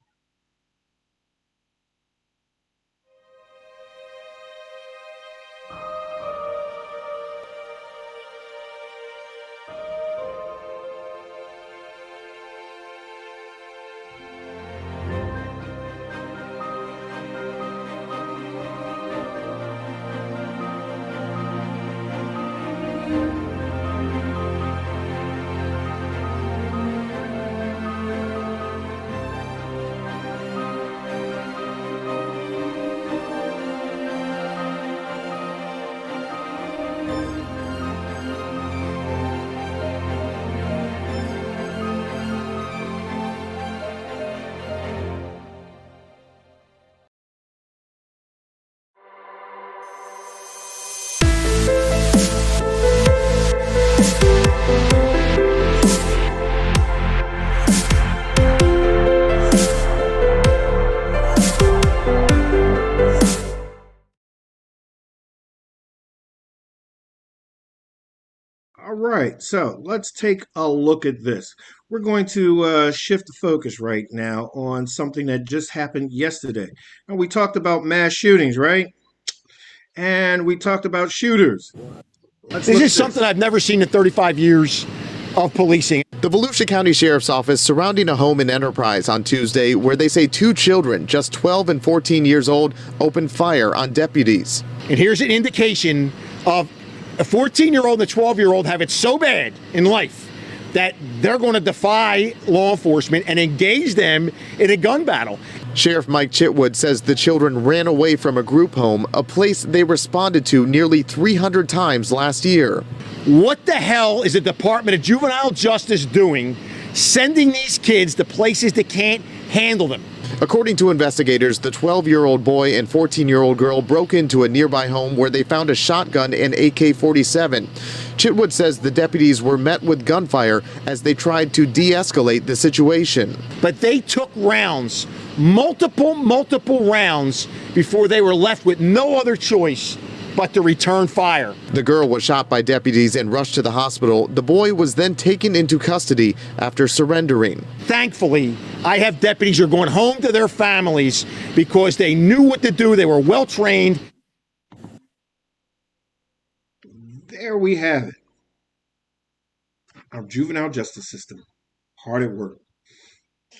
Speaker 1: All right, so let's take a look at this. We're going to shift the focus right now on something that just happened yesterday. And we talked about mass shootings, right? And we talked about shooters. Let's
Speaker 10: This
Speaker 1: look
Speaker 10: is
Speaker 1: at this.
Speaker 10: something I've never seen in 35 years of policing.
Speaker 11: The Volusia County Sheriff's Office surrounding a home in Enterprise on Tuesday where they say two children, just 12 and 14 years old, opened fire on deputies.
Speaker 10: And here's an indication of a 14-year-old and a 12-year-old have it so bad in life that they're going to defy law enforcement and engage them in a gun battle.
Speaker 11: Sheriff Mike Chitwood says the children ran away from a group home, a place they responded to nearly 300 times last year.
Speaker 10: What the hell is the Department of Juvenile Justice doing, sending these kids to places that can't handle them?
Speaker 11: According to investigators, the 12-year-old boy and 14-year-old girl broke into a nearby home where they found a shotgun and AK-47. Chitwood says the deputies were met with gunfire as they tried to de-escalate the situation.
Speaker 10: But they took rounds, multiple rounds, before they were left with no other choice but to return fire.
Speaker 11: The girl was shot by deputies and rushed to the hospital. The boy was then taken into custody after surrendering.
Speaker 10: Thankfully, I have deputies who are going home to their families because they knew what to do. They were well trained.
Speaker 1: There we have it. Our juvenile justice system, hard at work.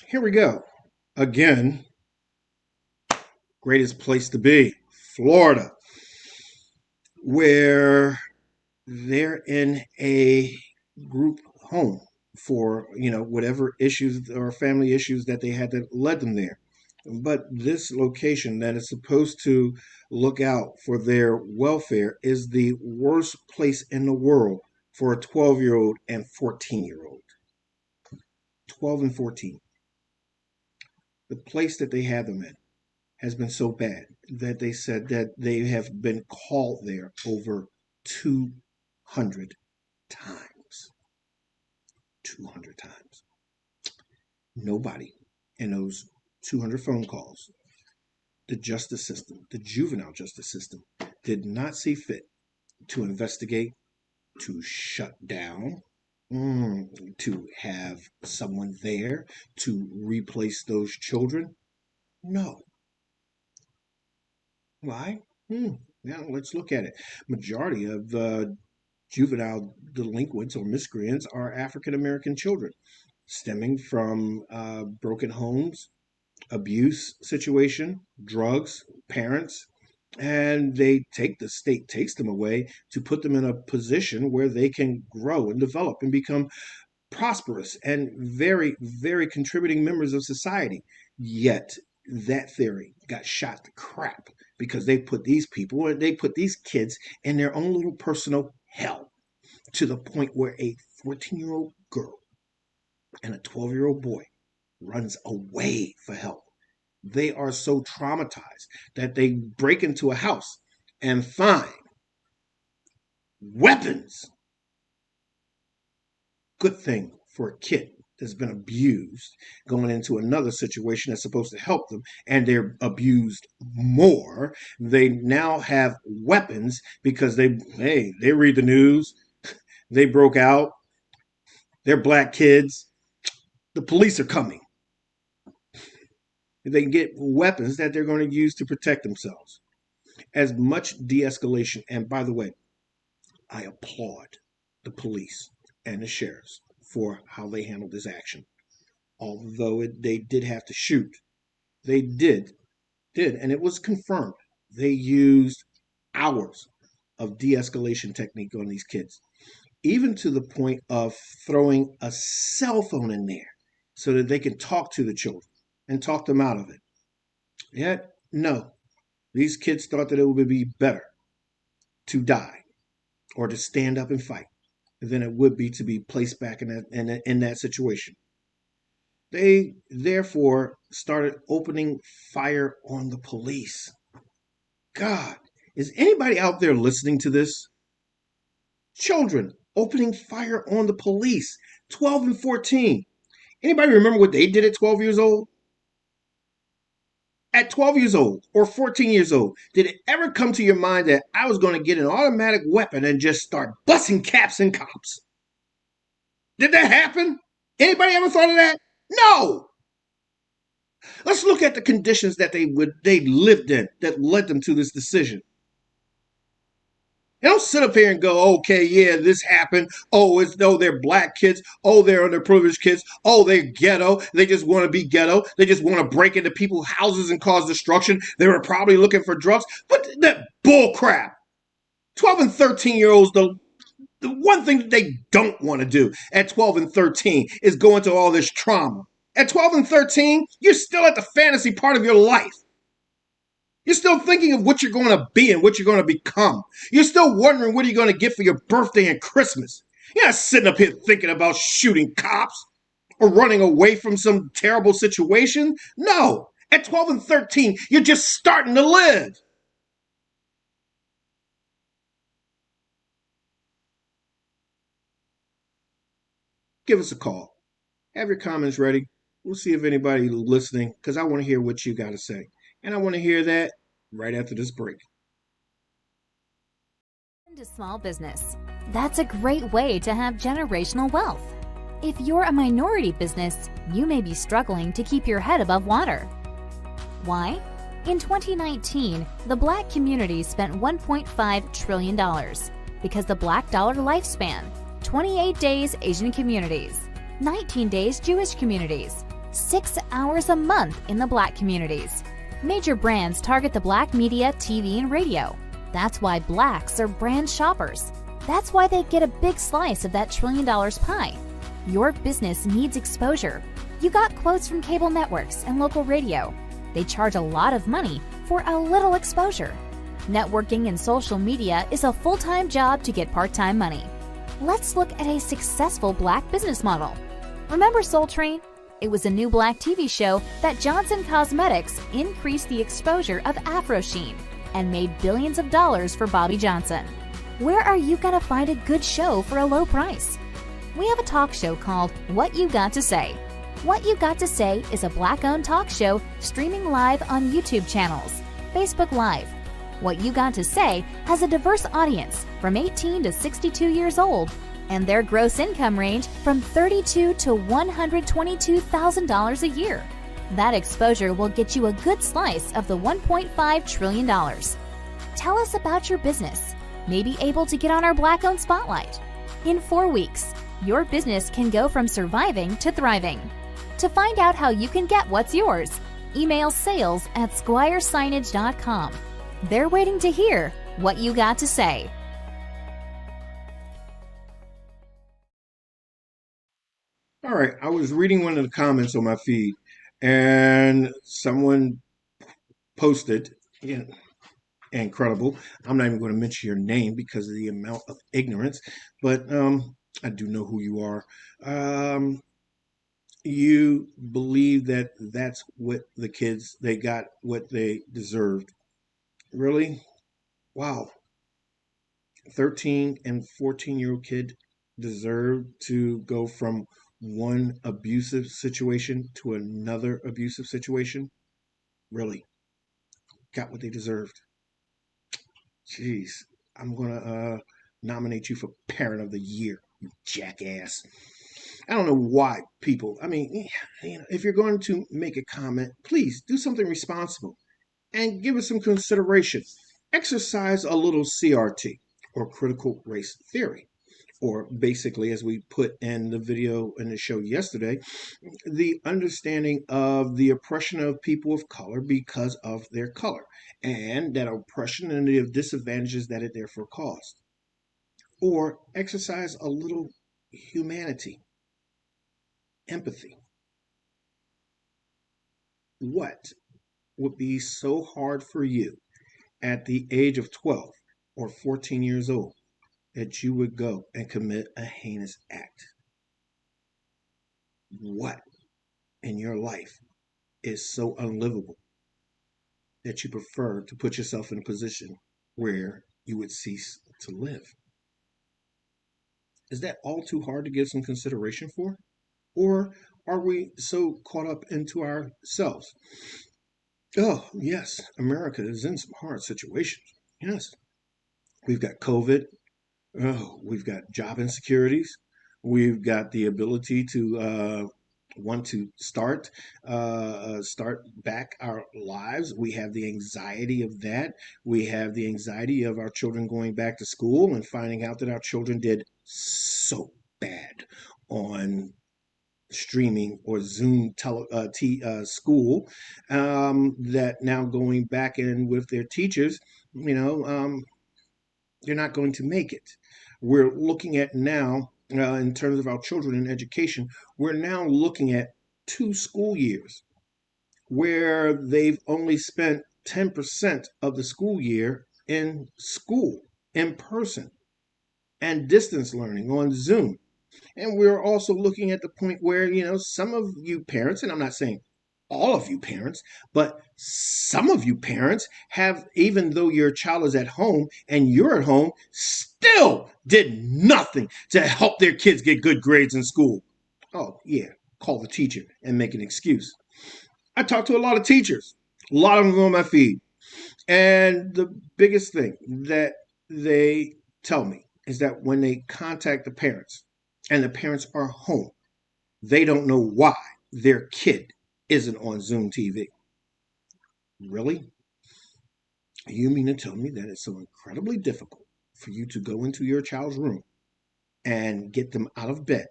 Speaker 1: Here we go. Again, greatest place to be, Florida, where they're in a group home for, whatever issues or family issues that they had that led them there. But this location that is supposed to look out for their welfare is the worst place in the world for a 12-year-old and 14-year-old. 12 and 14. The place that they had them in has been so bad that they said that they have been called there over 200 times. 200 times. Nobody in those 200 phone calls, the justice system, the juvenile justice system, did not see fit to investigate, to shut down, to have someone there to replace those children. No. Why? Now let's look at it. Majority of juvenile delinquents or miscreants are African American children, stemming from broken homes, abuse situation, drugs, parents, and the state takes them away to put them in a position where they can grow and develop and become prosperous and very, very contributing members of society. Yet that theory got shot to crap because they put these kids in their own little personal hell, to the point where a 14-year-old girl and a 12-year-old boy runs away for help. They are so traumatized that they break into a house and find weapons. Good thing for a kid that's been abused going into another situation that's supposed to help them, and they're abused more. They now have weapons because they read the news. They broke out. They're black kids. The police are coming. They get weapons that they're going to use to protect themselves. As much de-escalation, and by the way, I applaud the police and the sheriffs for how they handled this action. Although they did have to shoot, they did, and it was confirmed. They used hours of de-escalation technique on these kids, even to the point of throwing a cell phone in there so that they can talk to the children and talk them out of it. Yet, no, these kids thought that it would be better to die or to stand up and fight than it would be to be placed back in that situation. They therefore started opening fire on the police. God, is anybody out there listening to this? Children opening fire on the police, 12 and 14. Anybody remember what they did at 12 years old? At 12 years old or 14 years old, did it ever come to your mind that I was going to get an automatic weapon and just start busting caps and cops? Did that happen? Anybody ever thought of that? No. Let's look at the conditions that they lived in that led them to this decision. They don't sit up here and go, okay, yeah, this happened. Oh, it's though they're black kids. Oh, they're underprivileged kids. Oh, they're ghetto. They just want to be ghetto. They just want to break into people's houses and cause destruction. They were probably looking for drugs. But that bull crap. 12 and 13-year-olds, the one thing that they don't want to do at 12 and 13 is go into all this trauma. At 12 and 13, you're still at the fantasy part of your life. You're still thinking of what you're going to be and what you're going to become. You're still wondering what you're going to get for your birthday and Christmas. You're not sitting up here thinking about shooting cops or running away from some terrible situation. No, at 12 and 13, you're just starting to live. Give us a call. Have your comments ready. We'll see if anybody listening, because I want to hear what you got to say. And I want to hear that right after this break.
Speaker 2: Into small business. That's a great way to have generational wealth. If you're a minority business, you may be struggling to keep your head above water. Why? In 2019, the Black community spent $1.5 trillion because the Black dollar lifespan, 28 days Asian communities, 19 days Jewish communities, 6 hours a month in the Black communities. Major brands target the Black media, TV, and radio. That's why Blacks are brand shoppers. That's why they get a big slice of that $1 trillion pie. Your business needs exposure. You got quotes from cable networks and local radio. They charge a lot of money for a little exposure. Networking and social media is a full-time job to get part-time money. Let's look at a successful Black business model. Remember Soul Train? It was a new Black TV show that Johnson Cosmetics increased the exposure of Afro Sheen and made billions of dollars for Bobby Johnson. Where are you going to find a good show for a low price? We have a talk show called What You Got to Say. What You Got to Say is a Black-owned talk show streaming live on YouTube channels, Facebook Live. What You Got to Say has a diverse audience from 18 to 62 years old, and their gross income range from $32,000 to $122,000 a year. That exposure will get you a good slice of the $1.5 trillion. Tell us about your business. May be able to get on our Black-owned spotlight. In 4 weeks, your business can go from surviving to thriving. To find out how you can get what's yours, email sales@squiresignage.com. They're waiting to hear what you got to say.
Speaker 1: All right, I was reading one of the comments on my feed, and someone posted, incredible. I'm not even going to mention your name because of the amount of ignorance, but I do know who you are. You believe that that's what the kids, they got what they deserved. Really? Wow. 13 and 14-year-old kid deserve to go from one abusive situation to another abusive situation? Really? Got what they deserved. Jeez. I'm going to nominate you for Parent of the Year, you jackass. I don't know why people, I mean, if you're going to make a comment, please do something responsible and give it some consideration. Exercise a little CRT, or critical race theory, or basically, as we put in the video in the show yesterday, the understanding of the oppression of people of color because of their color, and that oppression and the disadvantages that it therefore caused. Or exercise a little humanity, empathy. What would be so hard for you at the age of 12 or 14 years old that you would go and commit a heinous act? What in your life is so unlivable that you prefer to put yourself in a position where you would cease to live? Is that all too hard to give some consideration for? Or are we so caught up into ourselves Oh, yes, America is in some hard situations. Yes, we've got COVID. Oh, we've got job insecurities. We've got the ability to want to start back our lives. We have the anxiety of that. We have the anxiety of our children going back to school and finding out that our children did so bad on streaming or Zoom school, that now going back in with their teachers, you know, they're not going to make it. We're looking at now, in terms of our children in education, we're now looking at 2 school years where they've only spent 10% of the school year in school, in person, and distance learning on Zoom. And we're also looking at the point where, some of you parents, and I'm not saying all of you parents, but some of you parents have, even though your child is at home and you're at home, still did nothing to help their kids get good grades in school. Oh, yeah, call the teacher and make an excuse. I talk to a lot of teachers, a lot of them on my feed. And the biggest thing that they tell me is that when they contact the parents and the parents are home, they don't know why their kid isn't on Zoom TV. Really? You mean to tell me that it's so incredibly difficult for you to go into your child's room and get them out of bed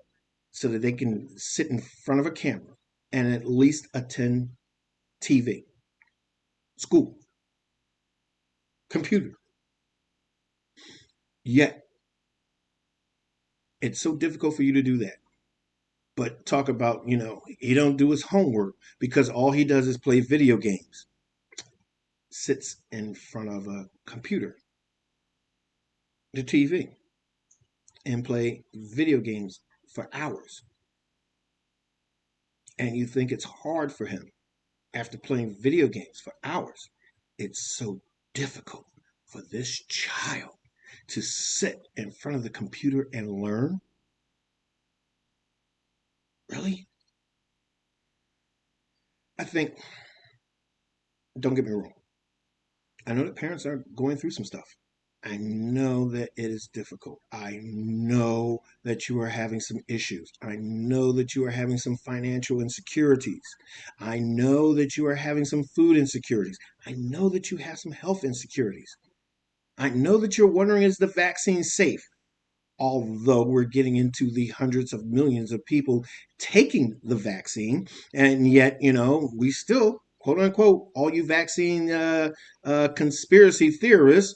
Speaker 1: so that they can sit in front of a camera and at least attend TV, school, computer? Yet, it's so difficult for you to do that. But talk about, he don't do his homework because all he does is play video games. Sits in front of a computer, the TV, and play video games for hours. And you think it's hard for him after playing video games for hours. It's so difficult for this child to sit in front of the computer and learn. Really? I think, don't get me wrong, I know that parents are going through some stuff. I know that it is difficult. I know that you are having some issues. I know that you are having some financial insecurities. I know that you are having some food insecurities. I know that you have some health insecurities. I know that you're wondering, is the vaccine safe? Although we're getting into the hundreds of millions of people taking the vaccine, and yet, we still, quote unquote, all you vaccine conspiracy theorists,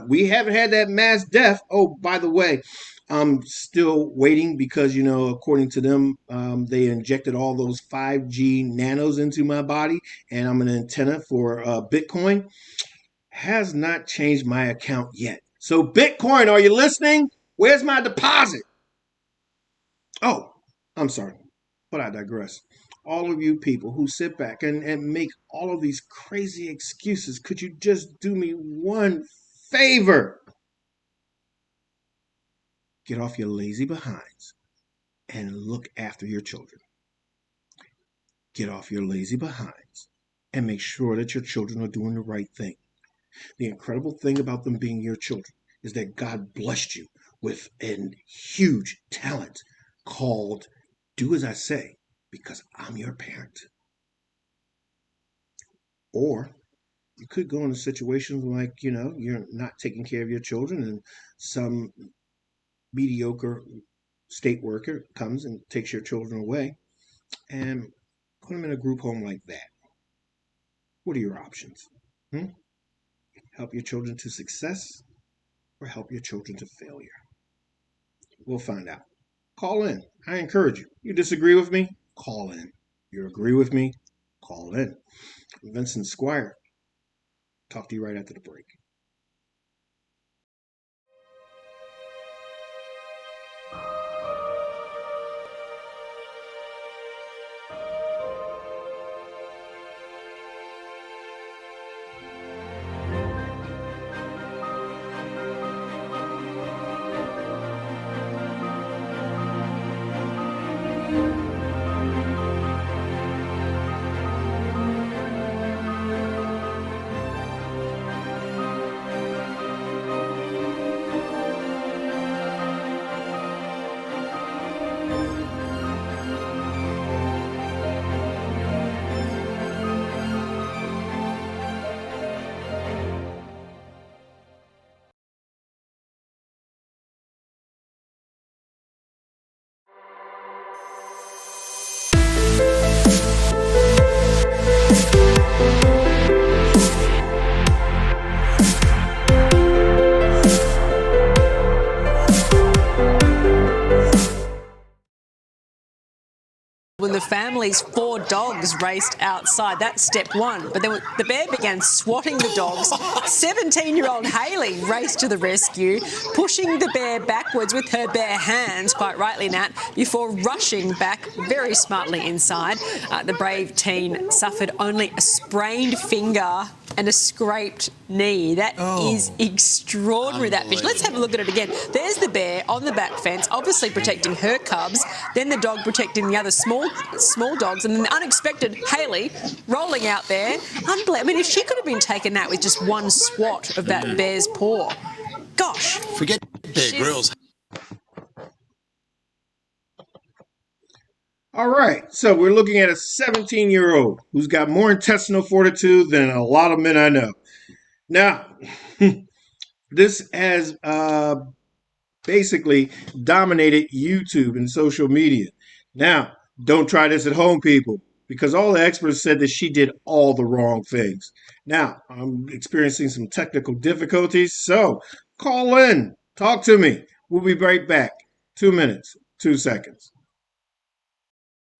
Speaker 1: we haven't had that mass death. Oh, by the way, I'm still waiting because, according to them, they injected all those 5G nanos into my body, and I'm an antenna for Bitcoin. Has not changed my account yet. So, Bitcoin, are you listening? Where's my deposit? Oh, I'm sorry, but I digress. All of you people who sit back and make all of these crazy excuses, could you just do me one favor? Get off your lazy behinds and look after your children. Get off your lazy behinds and make sure that your children are doing the right thing. The incredible thing about them being your children is that God blessed you with a huge talent called do as I say because I'm your parent. Or you could go into situations like, you're not taking care of your children and some mediocre state worker comes and takes your children away and put them in a group home like that. What are your options? Help your children to success or help your children to failure? We'll find out. Call in. I encourage you. You disagree with me? Call in. You agree with me? Call in. Vincent Squire. Talk to you right after the break.
Speaker 12: family's 4 dogs raced outside. That's step one. But then the bear began swatting the dogs. 17-year-old Hayley raced to the rescue, pushing the bear backwards with her bare hands, quite rightly, Nat, before rushing back very smartly inside. The brave teen suffered only a sprained finger and a scraped knee. That is extraordinary, that fish. Let's have a look at it again. There's the bear on the back fence, obviously protecting her cubs, then the dog protecting the other small dogs, and then the unexpected Hayley rolling out there. Unbelievable. I mean, if she could have been taken out with just one swat of that bear's paw, gosh.
Speaker 13: Forget Bear Grylls.
Speaker 1: All right, so we're looking at a 17-year-old who's got more intestinal fortitude than a lot of men I know. Now, this has basically dominated YouTube and social media. Now, don't try this at home, people, because all the experts said that she did all the wrong things. Now, I'm experiencing some technical difficulties, so call in, talk to me. We'll be right back. 2 minutes, 2 seconds.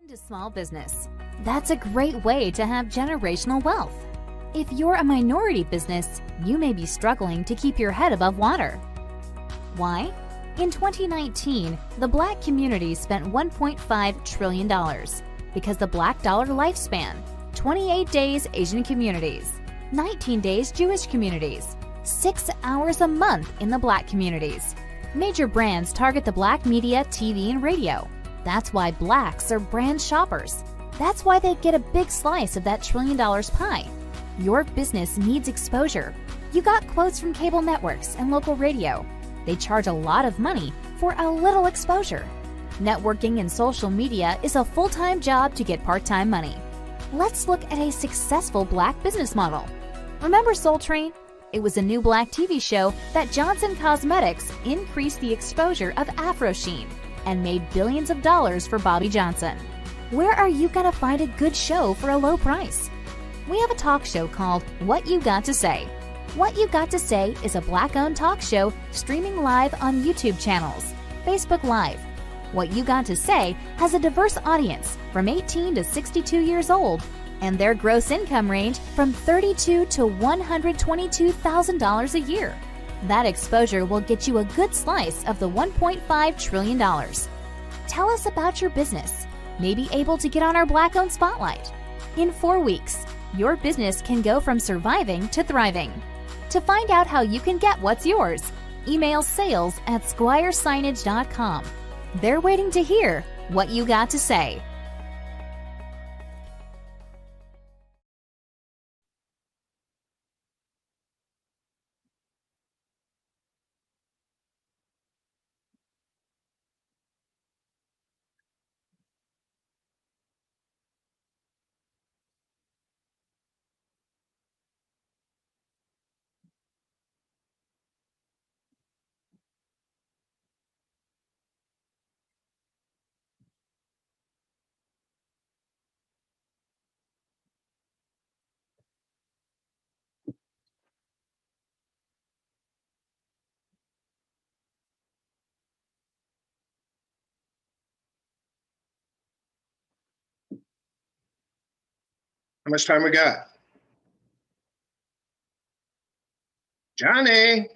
Speaker 2: To small business. That's a great way to have generational wealth. If you're a minority business, you may be struggling to keep your head above water. Why? In 2019, the Black community spent $1.5 trillion because the Black dollar lifespan, 28 days Asian communities, 19 days Jewish communities, 6 hours a month in the Black communities. Major brands target the Black media, TV, and radio. That's why Blacks are brand shoppers. That's why they get a big slice of that $1 trillion pie. Your business needs exposure. You got quotes from cable networks and local radio. They charge a lot of money for a little exposure. Networking and social media is a full-time job to get part-time money. Let's look at a successful Black business model. Remember Soul Train? It was a new Black TV show that Johnson Cosmetics increased the exposure of Afro Sheen and made billions of dollars for Bobby Johnson. Where are you gonna find a good show for a low price? We have a talk show called What You Got to Say. What You Got to Say is a Black-owned talk show streaming live on YouTube channels, Facebook Live. What You Got to Say has a diverse audience from 18 to 62 years old, and their gross income range from $32,000 to $122,000 a year. That exposure will get you a good slice of the $1.5 trillion. Tell us about your business. Maybe able to get on our Black-owned spotlight. In 4 weeks, your business can go from surviving to thriving. To find out how you can get what's yours, email sales@squiresignage.com. They're waiting to hear what you got to say.
Speaker 1: How much time we got? Johnny.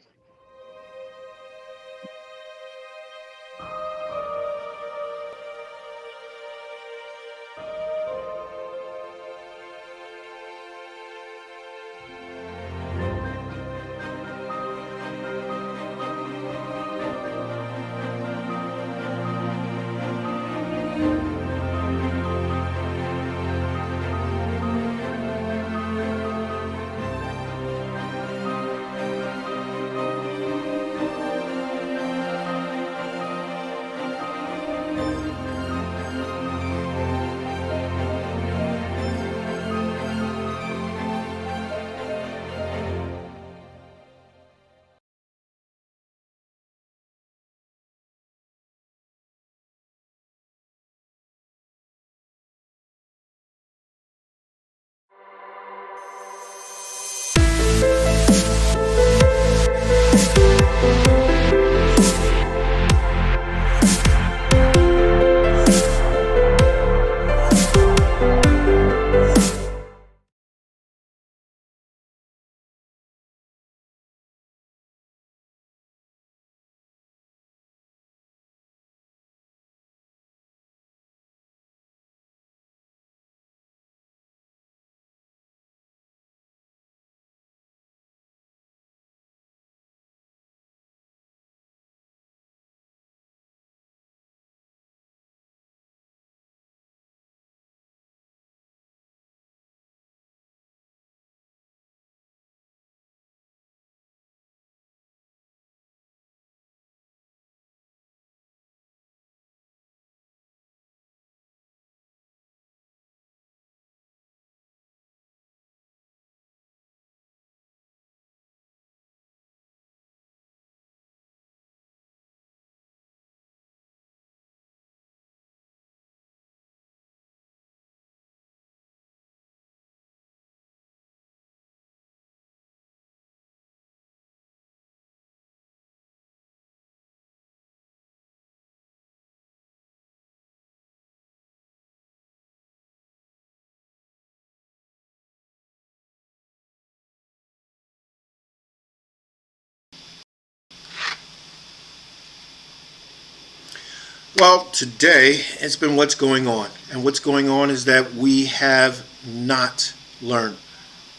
Speaker 1: Well, today it's been what's going on. And what's going on is that we have not learned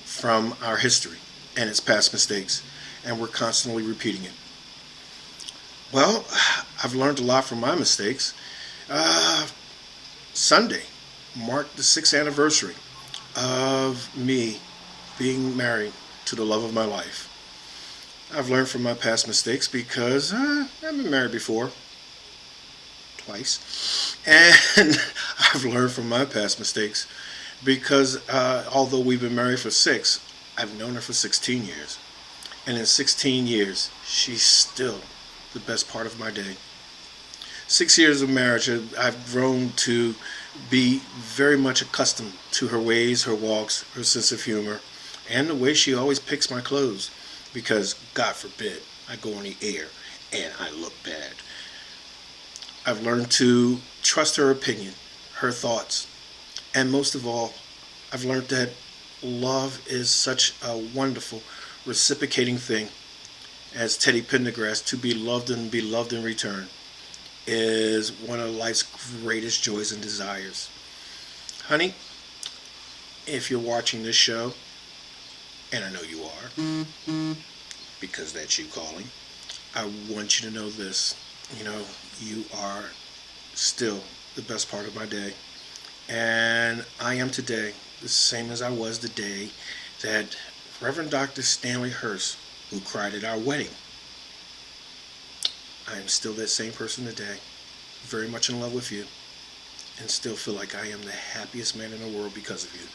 Speaker 1: from our history and its past mistakes, and we're constantly repeating it. Well, I've learned a lot from my mistakes. Sunday marked the 6th anniversary of me being married to the love of my life. I've learned from my past mistakes because I've been married before, twice, and I've learned from my past mistakes because although we've been married for 6, I've known her for 16 years, and in 16 years, she's still the best part of my day. 6 years of marriage, I've grown to be very much accustomed to her ways, her walks, her sense of humor, and the way she always picks my clothes, because God forbid I go on the air and I look bad. I've learned to trust her opinion, her thoughts, and most of all, I've learned that love is such a wonderful reciprocating thing. As Teddy Pendergrass, to be loved and be loved in return is one of life's greatest joys and desires. Honey, if you're watching this show, and I know you are, because that's you calling, I want you to know this. You know, you are still the best part of my day. And I am today the same as I was the day that Reverend Dr. Stanley Hurst, who cried at our wedding. I am still that same person today, very much in love with you, and still feel like I am the happiest man in the world because of you.